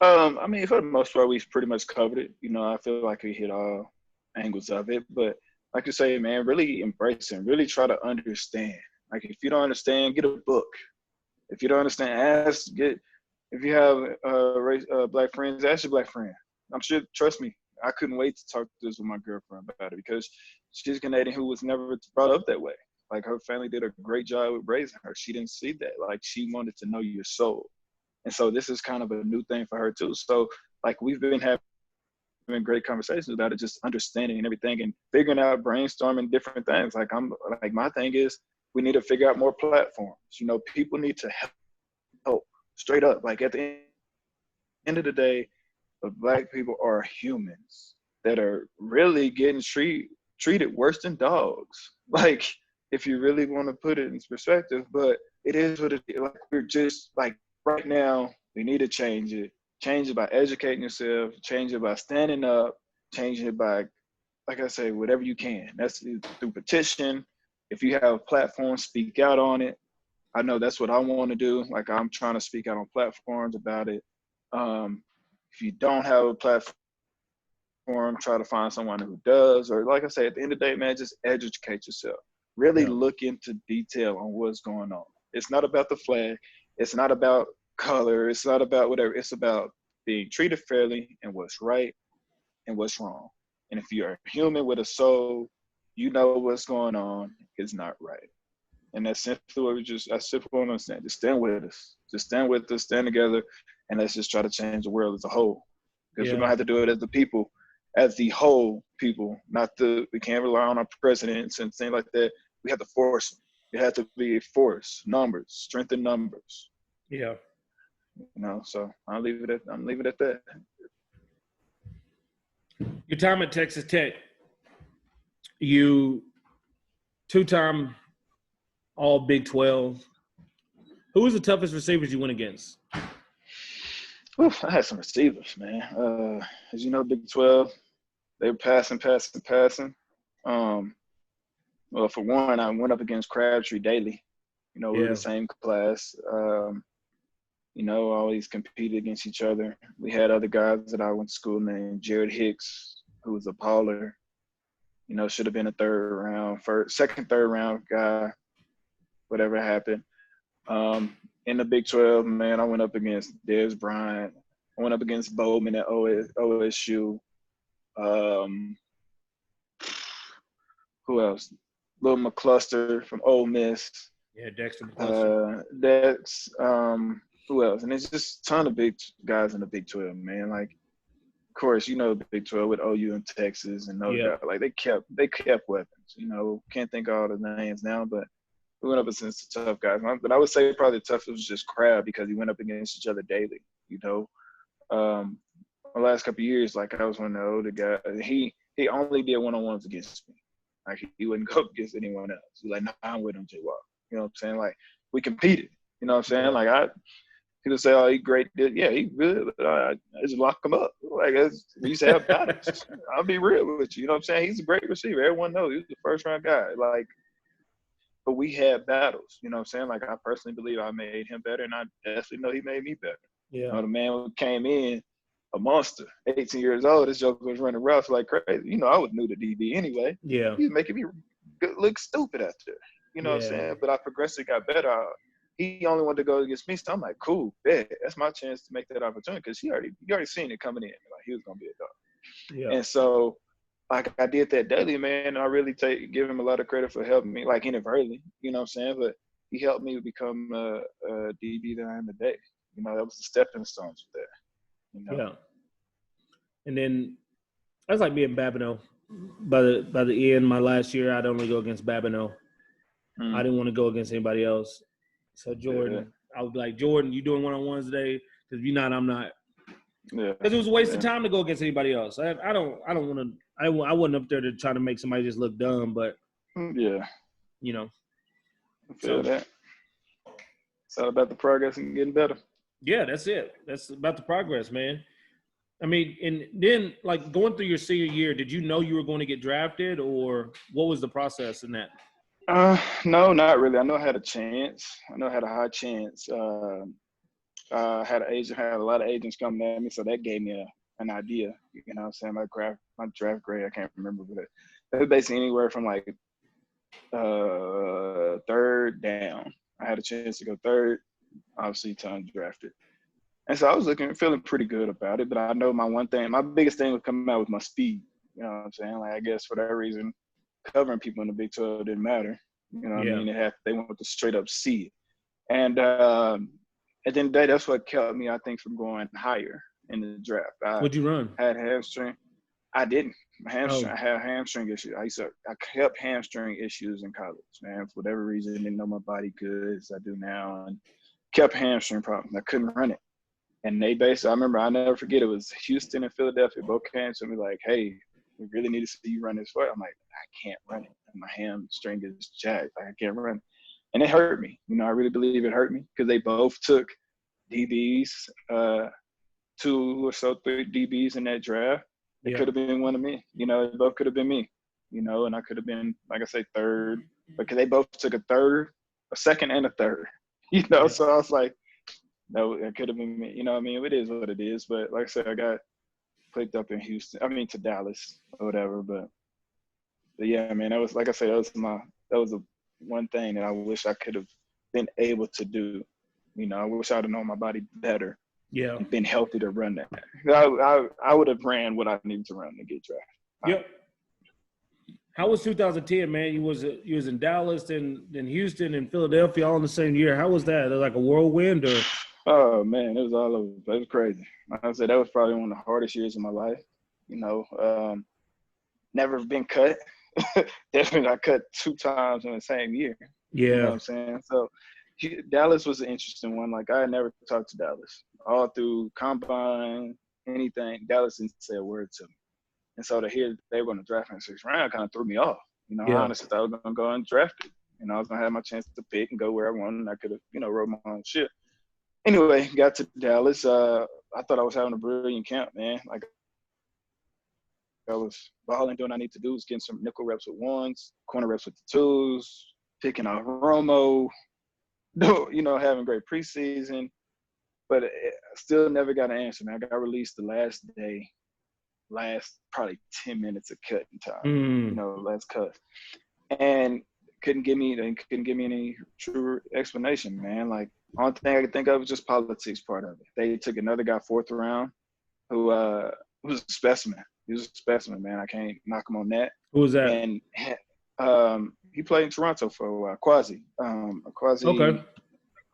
[SPEAKER 2] I mean, for the most part, we've pretty much covered it. You know, I feel like we hit all angles of it. But like you say, man, really embrace and really try to understand. Like, if you don't understand, get a book. If you don't understand, if you have black friends, ask your black friend. I'm sure, trust me, I couldn't wait to talk to this with my girlfriend about it because she's Canadian who was never brought up that way. Like, her family did a great job with raising her. She didn't see that. Like, she wanted to know your soul. And so this is kind of a new thing for her too. So like we've been having great conversations about it, just understanding and everything and figuring out, brainstorming different things. Like my thing is we need to figure out more platforms. You know, people need to help straight up. Like at the end of the day, black people are humans that are really getting treated worse than dogs. Like if you really want to put it in perspective, but it is what it is. Like we're just like right now, we need to change it. Change it by educating yourself, change it by standing up, change it by, like I say, whatever you can. That's through petition. If you have a platform, speak out on it. I know that's what I want to do. Like I'm trying to speak out on platforms about it. If you don't have a platform, try to find someone who does. Or like I say, at the end of the day, man, just educate yourself. Really
[SPEAKER 1] Yeah,
[SPEAKER 2] look into detail on what's going on. It's not about the flag. It's not about color. It's not about whatever. It's about being treated fairly and what's right and what's wrong. And if you're a human with a soul, you know what's going on is not right. And that's simply what that's simply what I'm understand. Just stand with us. Just stand with us, stand together, and let's just try to change the world as a whole. Because we're
[SPEAKER 1] yeah,
[SPEAKER 2] gonna have to do it as the people, as the whole people, we can't rely on our presidents and things like that. We have to force them. It has to be a force, numbers, strength in numbers.
[SPEAKER 1] yeah.
[SPEAKER 2] You know, so I'm leaving it at that.
[SPEAKER 1] Your time at Texas Tech, you two-time All Big 12. Who was the toughest receivers you went against?
[SPEAKER 2] Oof, I had some receivers, man. As you know, Big 12, they were passing. Well, for one, I went up against Crabtree daily. You know, we were
[SPEAKER 1] Yeah,
[SPEAKER 2] the same class. You know, always competed against each other. We had other guys that I went to school named Jared Hicks, who was a baller. You know, should have been a second, third round guy, whatever happened. In the Big 12, man, I went up against Dez Bryant. I went up against Bowman at OSU. Who else? Lil McCluster from Ole Miss.
[SPEAKER 1] yeah. Dexter McCluster.
[SPEAKER 2] That's who else? And it's just a ton of big guys in the Big 12, man. Like course, Big 12 with OU and Texas and Notre Dame. Like they kept weapons. Can't think of all the names now, but we went up against the tough guys. But I would say probably the toughest was just Crab because he went up against each other daily. The last couple of years, like I was one of the older guys. He only did one-on-ones against me. Like he wouldn't go up against anyone else. He's like, nah, I'm with him, J. Walk. You know what I'm saying? Like we competed. You know what I'm saying? Like he would say, oh, he great. Yeah, he good. But I just lock him up. Like we used to have battles. I'll be real with you. You know what I'm saying? He's a great receiver. Everyone knows he's the first-round guy. Like, but we had battles. You know what I'm saying? Like I personally believe I made him better, and I definitely know he made me better.
[SPEAKER 1] Yeah.
[SPEAKER 2] The man who came in a monster, 18 years old. This joker was running routes like crazy. I was new to DB anyway.
[SPEAKER 1] Yeah.
[SPEAKER 2] He was making me look stupid out there. You know what I'm saying? But I progressively got better. He only wanted to go against me, so I'm like, cool, bet. That's my chance to make that opportunity because you already seen it coming in. Like he was gonna be a dog.
[SPEAKER 1] Yeah.
[SPEAKER 2] And so, like I did that daily, man. And I really give him a lot of credit for helping me, like inadvertently. You know what I'm saying? But he helped me become a DB that I am today. That was the stepping stones for that.
[SPEAKER 1] Yeah. And then that's like being Babineau. By the end, my last year, I'd only go against Babineau. I didn't want to go against anybody else. So Jordan, I would be like, Jordan, you doing one-on-ones today? Because if you're not, I'm not.
[SPEAKER 2] Yeah.
[SPEAKER 1] Because it was a waste of time to go against anybody else. I don't want to. I wasn't up there to try to make somebody just look dumb, but
[SPEAKER 2] yeah,
[SPEAKER 1] I
[SPEAKER 2] feel that. It's all about the progress and getting better.
[SPEAKER 1] Yeah, that's it. That's about the progress, man. I mean, and then like going through your senior year, did you know you were going to get drafted, or what was the process in that?
[SPEAKER 2] No, not really. I know I had a chance. I know I had a high chance. I had a lot of agents coming at me, so that gave me an idea. You know what I'm saying? My draft grade, I can't remember, but it was basically anywhere from like third down. I had a chance to go third, obviously time drafted. And so I was feeling pretty good about it, but I know my biggest thing was coming out with my speed. You know what I'm saying? Like I guess for that reason, covering people in the Big 12 didn't matter. You know what I mean? They wanted to straight up see it. And at the end of the day, that's what kept me, I think, from going higher in the draft.
[SPEAKER 1] What'd you run?
[SPEAKER 2] I had hamstring. I didn't. I had hamstring issues. I kept hamstring issues in college, man. For whatever reason, didn't know my body good as I do now, and kept hamstring problems. I couldn't run it. And I remember, I'll never forget, it was Houston and Philadelphia. Both came to me like, hey, we really need to see you run this way. I'm like, I can't run it. My hamstring is jacked. Like, I can't run it. And it hurt me. I really believe it hurt me because they both took DBs, 2 or so 3 DBs in that draft. It could have been one of me. It both could have been me. And I could have been, like I say, third. Because they both took a third, a second, and a third. So I was like, no, it could have been me. You know what I mean? It is what it is. But like I said, I got picked up in Houston. To Dallas or whatever. But yeah, man, that was, like I said, that was one thing that I wish I could have been able to do. I wish I'd have known my body better.
[SPEAKER 1] Yeah.
[SPEAKER 2] And been healthy to run that. I would have ran what I needed to run to get drafted.
[SPEAKER 1] Yep. How was 2010, man? You was in Dallas, then Houston and Philadelphia all in the same year. How was that? Like a whirlwind, or?
[SPEAKER 2] Oh man, it was all over. It was crazy. Like I said, that was probably one of the hardest years of my life. Never been cut. Definitely got cut 2 times in the same year.
[SPEAKER 1] Yeah.
[SPEAKER 2] You know what I'm saying? So Dallas was an interesting one. Like I had never talked to Dallas all through combine, anything. Dallas didn't say a word to me. And so to hear they were going to draft me in the 6th round kind of threw me off. I honestly thought I was going to go undrafted. I was going to have my chance to pick and go where I wanted, and I could have, rode my own shit. Anyway, got to Dallas. I thought I was having a brilliant camp, man. Like I was balling, doing what I need to do, was getting some nickel reps with 1s, corner reps with the 2s, picking out Romo, having great preseason. But I still never got an answer, man. I got released the last day, probably 10 minutes of cutting time, last cut. And couldn't give me any true explanation, man. Like, only thing I could think of was just politics part of it. They took another guy 4th round who was a specimen. He was a specimen, man. I can't knock him on that.
[SPEAKER 1] Who was that?
[SPEAKER 2] And he played in Toronto for a while. Quasi.
[SPEAKER 1] Okay.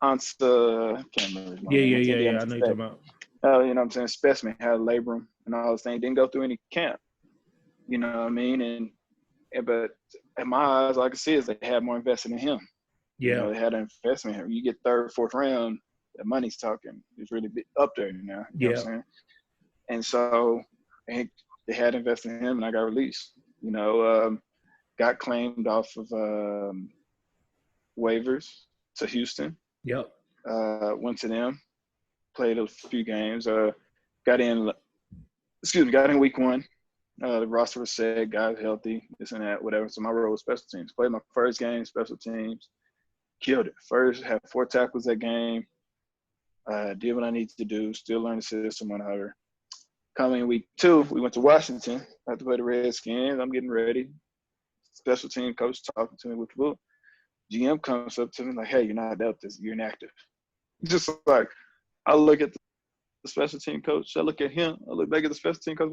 [SPEAKER 2] Ansa, I can't remember his name.
[SPEAKER 1] Yeah. I know you're talking about.
[SPEAKER 2] you know what I'm saying, specimen, had to labor him and all those things. Didn't go through any camp, you know what I mean? But in my eyes, all I can see is they had more invested in him. You
[SPEAKER 1] Yeah.
[SPEAKER 2] know, they had an investment in him. You get third, fourth round, the money's talking. It's really up there now. You know what I'm
[SPEAKER 1] Yeah.
[SPEAKER 2] saying? And so they had invested in him, and I got released. You know, got claimed off of waivers to Houston.
[SPEAKER 1] Yep.
[SPEAKER 2] Went to them, played a few games. Got in week 1. The roster was set, guys healthy, this and that, whatever. So my role was special teams. Played my first game, special teams, killed it. First, had 4 tackles that game. Did what I needed to do, still learn the system, whatever. Coming week 2, we went to Washington. I had to play the Redskins. I'm getting ready. Special team coach talking to me with the book. GM comes up to me like, hey, you're not up this. You're inactive. Just like, I look at the special team coach. I look at him. I look back at the special team coach.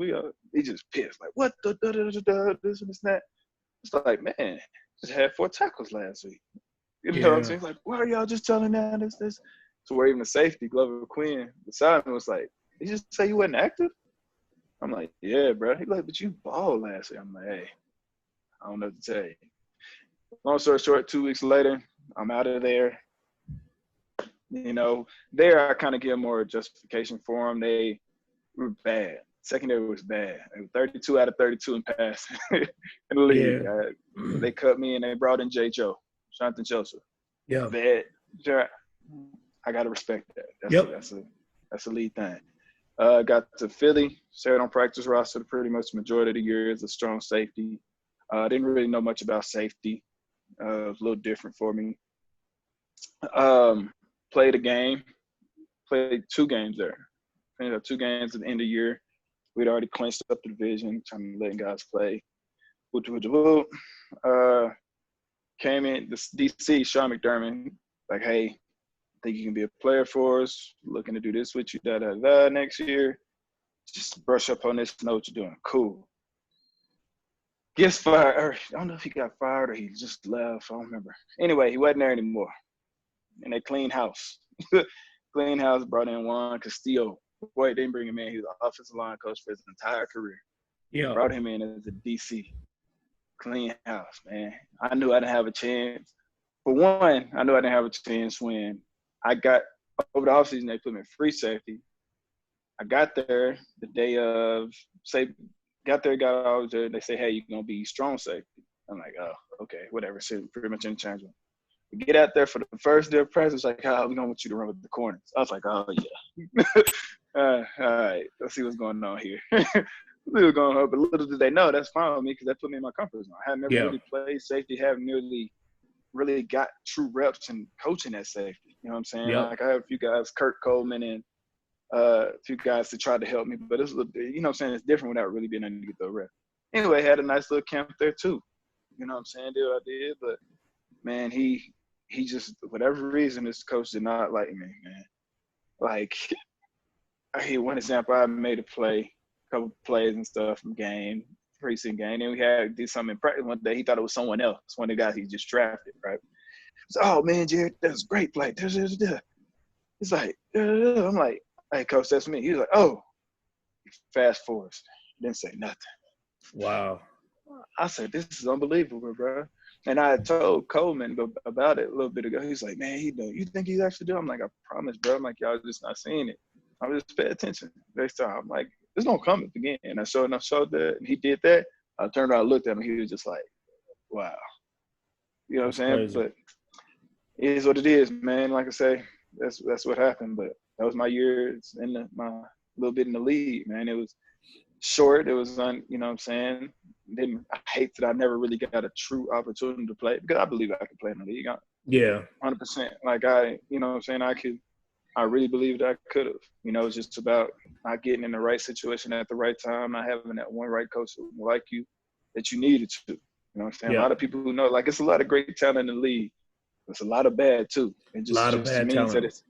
[SPEAKER 2] He just pissed. Like, what the this and this and that. It's like, man, just had 4 tackles last week. You know what I'm saying? Like, why are y'all just telling that this? So where even the safety, Glover Quinn, beside me was like, did you just say you wasn't active? I'm like, yeah, bro. He's like, but you balled last week. I'm like, hey, I don't know what to tell you. Long story short, 2 weeks later, I'm out of there. You know, there I kind of give more justification for them. They were bad. Secondary was bad. 32 out of 32 in pass in the league.
[SPEAKER 1] Yeah.
[SPEAKER 2] They cut me and they brought in Jonathan Joseph.
[SPEAKER 1] Yeah.
[SPEAKER 2] Vet. I gotta respect that. That's a lead thing. Got to Philly, stayed on practice roster pretty much the majority of the year as a strong safety. Didn't really know much about safety. It was a little different for me. Played 2 games there. Finished up 2 games at the end of the year. We'd already clinched up the division, trying to let guys play. Came in, the DC, Sean McDermott, like, hey, I think you can be a player for us. Looking to do this with you, next year. Just brush up on this, know what you're doing. Cool. Gets fired. Or, I don't know if he got fired or he just left. I don't remember. Anyway, he wasn't there anymore. And they cleaned house. Clean house, brought in Juan Castillo. Boy, they didn't bring him in. He was an offensive line coach for his entire career.
[SPEAKER 1] Yeah.
[SPEAKER 2] Brought him in as a DC. Clean house, man. I knew I didn't have a chance. For one, I knew I didn't have a chance when I got over the offseason, they put me in free safety. I got there the day of, got all there. They say, hey, you're going to be strong safety. I'm like, oh, okay, whatever. So pretty much interchangeable. We get out there for the first day of practice, like, oh, we don't want you to run with the corners. I was like, oh, yeah. All right, let's see what's going on here. But little did they know, that's fine with me because that put me in my comfort zone. I had never really played safety, haven't really got true reps and coaching at safety. You know what I'm saying? Like I have a few guys, Kurt Coleman and a few guys that tried to help me, but it's a little, you know what I'm saying? It's different without really being able to get the rep. Anyway, had a nice little camp there too. You know what I'm saying? Did what I did, but man, he just, for whatever reason, this coach did not like me, man. Like, one example, I made a couple plays and stuff from preseason game. And we did something in practice one day. He thought it was someone else, one of the guys he just drafted, right? So, oh man, Jared, that's a great play. He's like, I'm like, hey, coach, that's me. He was like, oh, fast forward. Didn't say nothing.
[SPEAKER 1] Wow.
[SPEAKER 2] I said, this is unbelievable, bro. And I told Coleman about it a little bit ago. He's like, man, you think he's actually doing? I'm like, I promise, bro. I'm like, y'all just not seeing it. I'm just pay attention next time. I'm like, it's gonna come again. And I showed that, and he did that. I turned around, and looked at him. He was just like, wow. You know what I'm saying?
[SPEAKER 1] Crazy.
[SPEAKER 2] But it is what it is, man. Like I say, that's what happened. But that was my year in my little bit in the league, man. It was short. It was you know what I'm saying? I hate that I never really got a true opportunity to play because I believe I could play in the league. 100%. Like you know what I'm saying? I really believe that I could have. You know, it's just about not getting in the right situation at the right time, not having that one right coach like you that you needed to. You know what I'm saying?
[SPEAKER 1] Yeah.
[SPEAKER 2] A lot of people who know, like, it's a lot of great talent in the league. It's a lot of bad too. It just,
[SPEAKER 1] a lot of
[SPEAKER 2] just
[SPEAKER 1] bad
[SPEAKER 2] means
[SPEAKER 1] talent.
[SPEAKER 2] that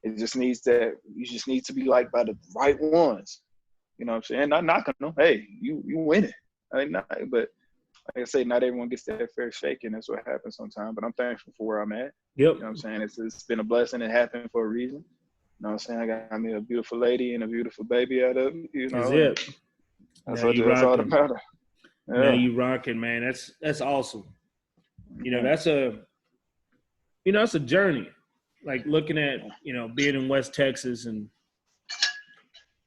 [SPEAKER 2] it just needs that you just need to be liked by the right ones. You know what I'm saying? Not knocking them. Hey, you win it. But like I say, not everyone gets that fair shake, and that's what happens sometimes. But I'm thankful for where I'm at.
[SPEAKER 1] Yep.
[SPEAKER 2] You know what I'm saying? It's been a blessing. It happened for a reason. know what I'm saying? I got me a beautiful lady and a beautiful baby out of it, you
[SPEAKER 1] That's
[SPEAKER 2] know, and
[SPEAKER 1] it.
[SPEAKER 2] that's
[SPEAKER 1] Now you
[SPEAKER 2] all that
[SPEAKER 1] rocking.
[SPEAKER 2] matters.
[SPEAKER 1] Now
[SPEAKER 2] Yeah.
[SPEAKER 1] you rocking, man. That's awesome. You know,
[SPEAKER 2] Yeah.
[SPEAKER 1] that's a journey. Like looking at, being in West Texas and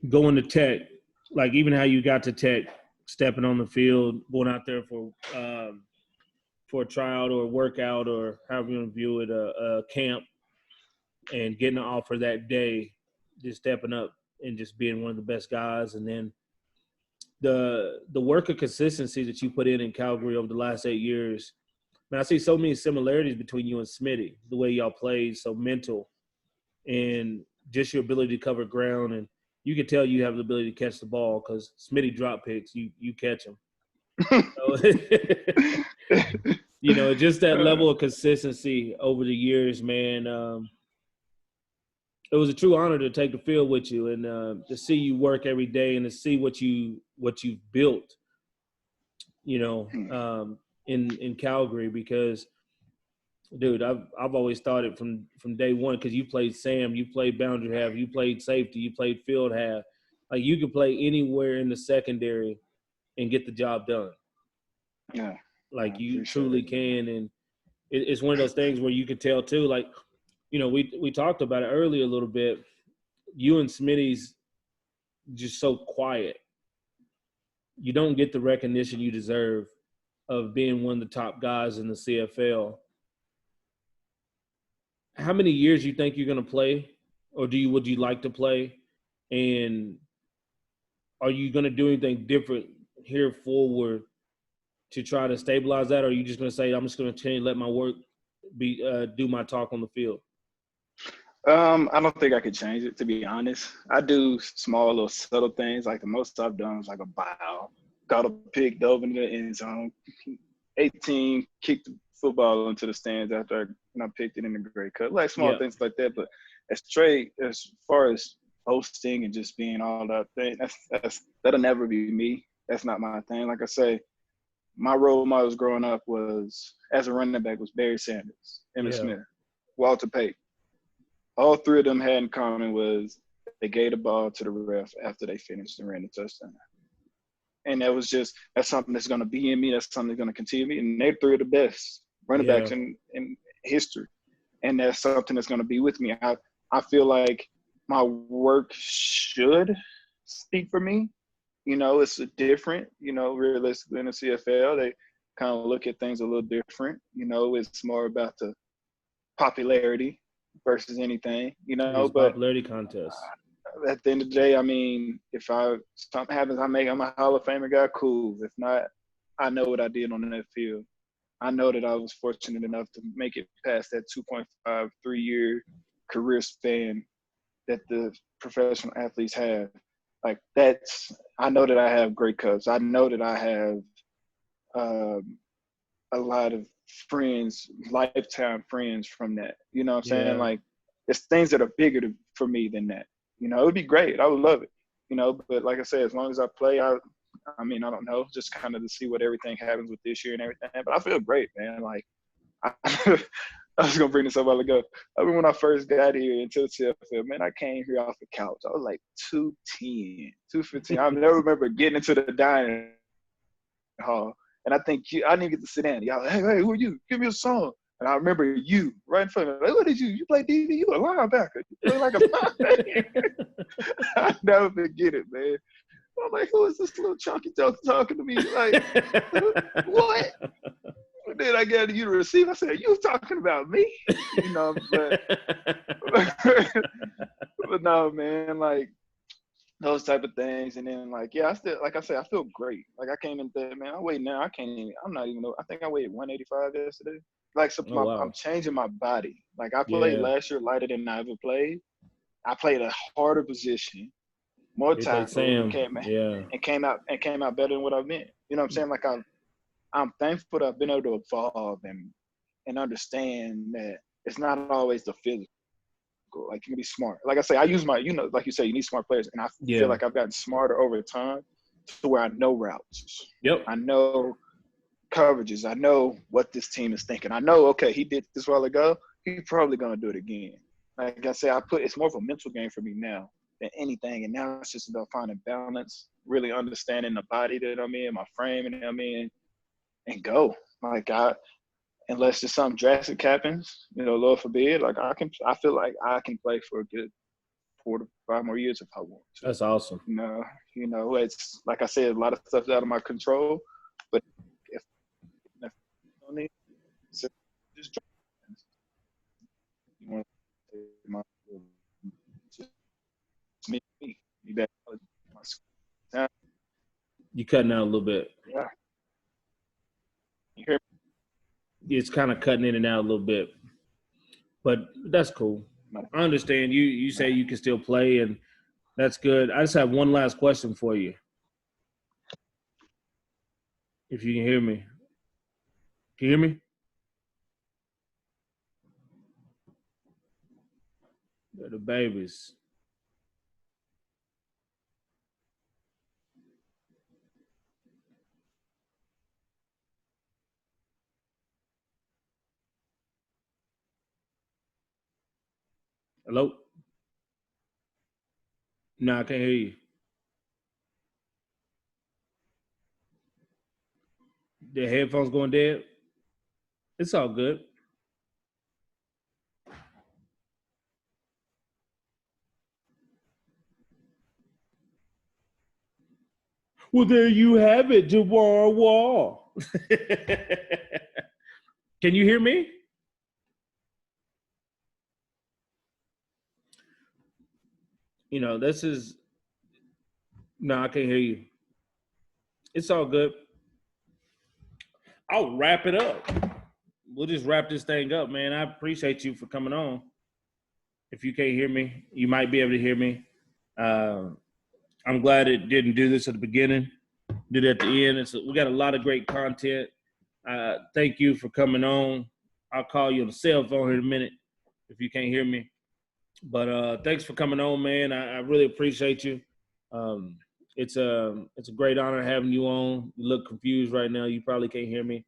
[SPEAKER 1] going to Tech, like even how you got to Tech, stepping on the field, going out there for a tryout or a workout or however you want to view it, a camp, and getting an offer that day, just stepping up and just being one of the best guys, and then the work of consistency that you put in Calgary over the last 8 years. Man, I see so many similarities between you and Smitty. The way y'all played, so mental, and just your ability to cover ground, and you can tell you have the ability to catch the ball because Smitty drop picks, you catch them. So, just that level of consistency over the years, man. It was a true honor to take the field with you and to see you work every day and to see what you've built, in Calgary. Because, dude, I've always thought it from day one, because you played Sam, you played boundary half, you played safety, you played field half. Like you could play anywhere in the secondary and get the job done.
[SPEAKER 2] Yeah.
[SPEAKER 1] Like
[SPEAKER 2] I
[SPEAKER 1] you
[SPEAKER 2] appreciate
[SPEAKER 1] truly
[SPEAKER 2] it.
[SPEAKER 1] can, and it's one of those things where you could tell too. Like, we talked about it earlier a little bit. You and Smitty's just so quiet. You don't get the recognition you deserve of being one of the top guys in the CFL. How many years you think you're going to play, or would you like to play? And are you going to do anything different here forward to try to stabilize that, or are you just going to say, I'm just going to change, let my work be, do my talk on the field?
[SPEAKER 2] I don't think I could change it, to be honest. I do small little subtle things. Like the most I've done is like a bow, got a pick, dove into the end zone, 18, kicked the football into the stands after I picked it in the Grey Cup. Like small
[SPEAKER 1] Yeah.
[SPEAKER 2] things like that. But as far as hosting and just being all that thing, that'll never be me. That's not my thing. Like I say, my role models growing up was, as a running back, was Barry Sanders, Emmitt
[SPEAKER 1] Yeah.
[SPEAKER 2] Smith, Walter Payton. All three of them had in common was they gave the ball to the ref after they finished and ran the touchdown. And that's something that's going to be in me. That's something that's going to continue me. And they're three of the best running backs in history. And that's something that's going to be with me. I feel like my work should speak for me. It's different, realistically in the CFL. They kind of look at things a little different. It's more about the popularity versus anything,
[SPEAKER 1] It's
[SPEAKER 2] but
[SPEAKER 1] popularity contest.
[SPEAKER 2] At the end of the day, I mean, if something happens, I'm a Hall of Famer guy, cool. If not, I know what I did on that field. I know that I was fortunate enough to make it past that 2.5, 3-year career span that the professional athletes have. Like I know that I have great cups. I know that I have a lot of friends, lifetime friends from that. You know what I'm saying? Like, it's things that are bigger for me than that. It would be great. I would love it. But like I said, as long as I play, I don't know, just kind of to see what everything happens with this year and everything. But I feel great, man. Like, I was going to bring this up a while ago. I mean, when I first got here into the CFL, man, I came here off the couch. I was like 210, 215. I never remember getting into the dining hall. And I think I didn't get to sit down. Y'all like, hey, who are you? Give me a song. And I remember you right in front of me. Like, what did you? You play DB? You a linebacker. You play like a linebacker. I never forget it, man. I'm like, who is this little chunky joke talking to me? Like, what? And then I got you to receive. I said, you talking about me? But but no, man, like, those type of things. And then, like, yeah, I still, like I said, I feel great. Like, I came in there, man, I weigh now, I can't even, I'm not even, I think I weighed 185 yesterday. Like, so
[SPEAKER 1] wow.
[SPEAKER 2] I'm changing my body. Like, I played last year lighter than I ever played. I played a harder position, more tackles, and came out better than what I've been. You know what I'm saying? Like, I'm thankful that I've been able to evolve and understand that it's not always the physical. Like, you can be smart. Like I say, I use my, like you say, you need smart players. And I feel like I've gotten smarter over time to where I know routes.
[SPEAKER 1] Yep.
[SPEAKER 2] I know coverages. I know what this team is thinking. I know, okay, he did this a while ago. He's probably going to do it again. like I said, it's more of a mental game for me now than anything. And now it's just about finding balance, really understanding the body that I'm in, my frame that I'm in, and go. Like unless there's something drastic happens, Lord forbid, like I feel like I can play for a good 4 to 5 more years if I want to.
[SPEAKER 1] That's awesome.
[SPEAKER 2] It's like I said, a lot of stuff's out of my control, but if I don't need, just you want to my just me.
[SPEAKER 1] You cutting out a little bit.
[SPEAKER 2] Yeah. You hear me?
[SPEAKER 1] It's kind of cutting in and out a little bit, but that's cool. I understand you say you can still play, and that's good. I just have one last question for you. If you can hear me. Can you hear me? They're the babies. Hello? No, I can't hear you. The headphones going dead? It's all good. Well, there you have it, Jamar Wall. Can you hear me? This is no, I can't hear you. It's all good. I'll wrap it up. We'll just wrap this thing up, man. I appreciate you for coming on. If you can't hear me, you might be able to hear me. I'm glad it didn't do this at the beginning, did it at the end. We got a lot of great content. Thank you for coming on. I'll call you on the cell phone here in a minute if you can't hear me. But thanks for coming on, man. I really appreciate you. It's a great honor having you on. You look confused right now. You probably can't hear me.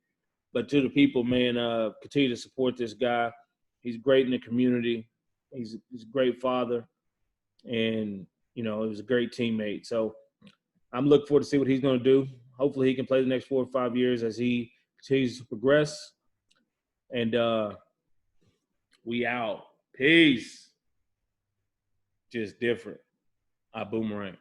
[SPEAKER 1] But to the people, man, continue to support this guy. He's great in the community. He's a great father. And, he was a great teammate. So I'm looking forward to see what he's going to do. Hopefully he can play the next 4 or 5 years as he continues to progress. And we out. Peace. Just different. I boomerang.